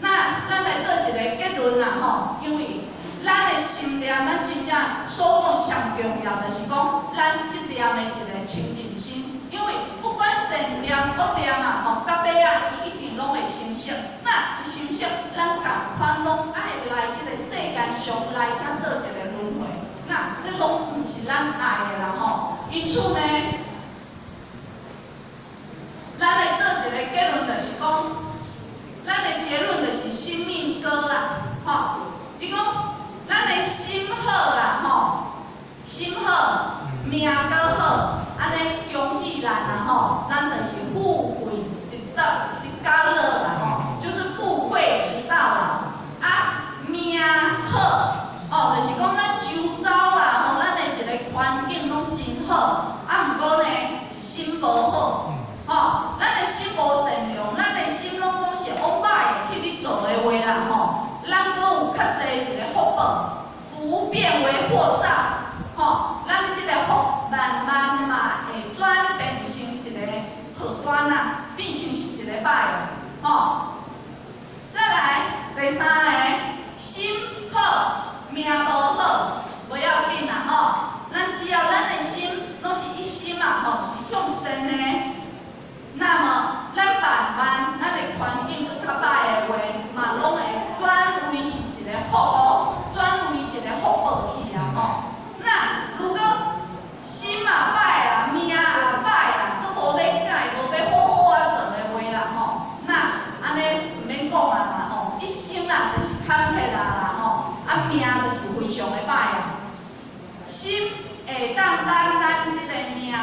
那咱来做一个结论啦，因为咱的心念，咱真正所讲上重要就是讲，咱即念的一个清净心。因为不管善念恶念啊，到尾啊，伊一定拢会成熟。那一成熟，咱共款拢爱来即个世间上来才做一个轮回。那这拢毋是咱爱的啦，因此呢，咱来做一个结论，就是讲，咱的结论就是生命歌啦，伊讲，咱的心好啦，心好，命阁好。安尼恭喜咱啦咱就是富贵直家乐啦就是富贵之道啦。命好，就是讲咱周遭啦咱的一个环境拢真好，毋过呢心无好，咱的心无善良，咱的心拢总是往歹去咧做的话啦咱阁有较济一个福报，福变为祸兆，咱的这个福慢慢嘛会转变成一个祸端啊，变成是一个歹的，再来第三个，心好，命无好，不要紧啦，咱只要咱的心拢是一心啊，是向善的，那么咱慢慢咱的环境搁较歹的话，嘛拢会转为是一个福转为一个福报去啊，那如果心嘛歹啦，命也歹啦，都无要改，无要好好做的话啦，那安尼毋免讲啊啦，一生啊就是坎坷啦，命就是非常的歹啊。心会当担咱即个命，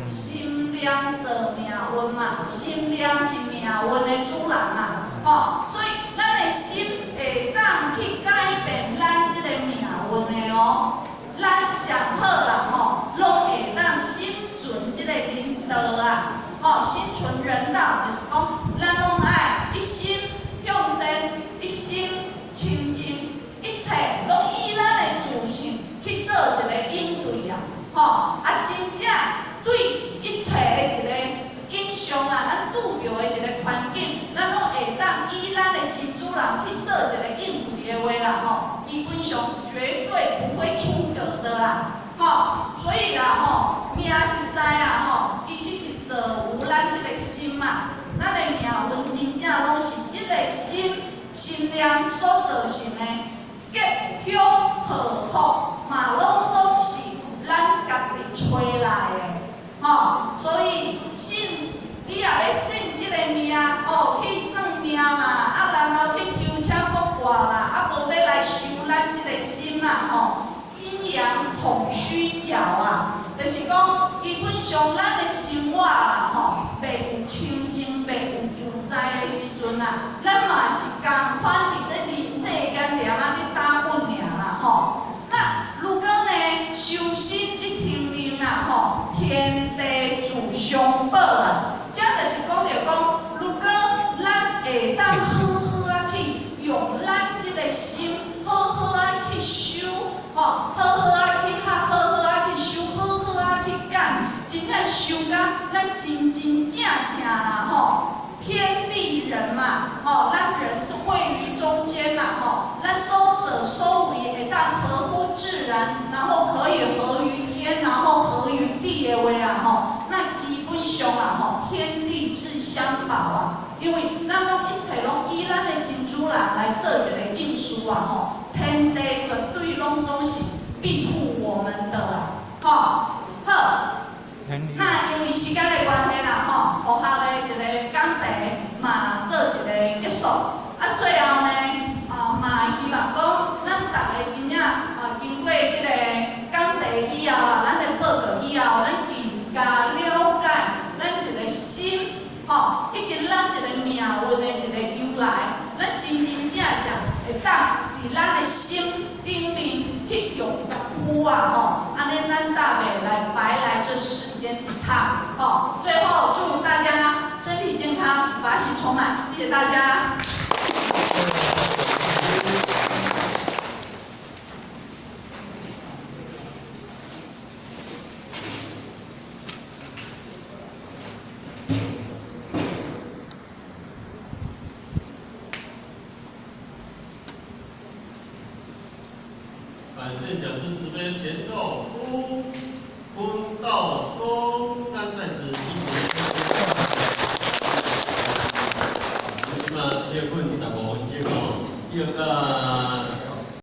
心念做命运嘛，心念是命运的主人嘛，所以咱的心会当去改变咱即个命运的咱上好啦拢会当心存即个仁道啊，心存仁道就是讲，咱拢爱一心向善，一心清净，一切拢以咱的自性去做一个应对啊，真正对一切的一个景象啊，咱拄着的一个环境，咱拢会当以咱的真主人去做一个应对的话啦，基本上绝对不会会出格的啦，所以啦命实在啊其实是造有咱这个心嘛，咱的命运真正拢是这个心念所造成的，吉凶祸福嘛拢总是咱家己吹来的，所以你也要信这个命去算命啦，然后去求签卜卦啦，无要来收咱这个心啦阴阳孔虚角啊，就是讲基本上咱的生活啦袂有清净、袂有自在的时阵咱嘛是共款伫这人世间点伫打滚尔啦那如果呢修心一听命天地自相保这就是讲如果咱会当好去用咱这个心，好去修，好去学，好去修，好去干，真正修甲咱真正啦天地人嘛，咱人是位于中间啦咱收者收为会当合乎自然，然后可以合于天，然后合于地的话那基本上天地自相保因为咱拢一切拢以咱的真主人来做一个应数天地绝对拢总是庇护我们的好。那因为时间的关系啦学校的一个讲题嘛做一个结束，最后呢嘛希望讲咱大家真正经过这个讲题以后咱的报告以后，咱更加了解咱一个心以及咱一个命运的一个由来，咱真会当伫咱的心顶面去用功夫安尼咱大袂来白来这世间一趟最后祝大家身体健康，法喜充满，谢谢大家。感谢讲师慈悲前道出，坤道中，但在此那第二棍15分钟伊个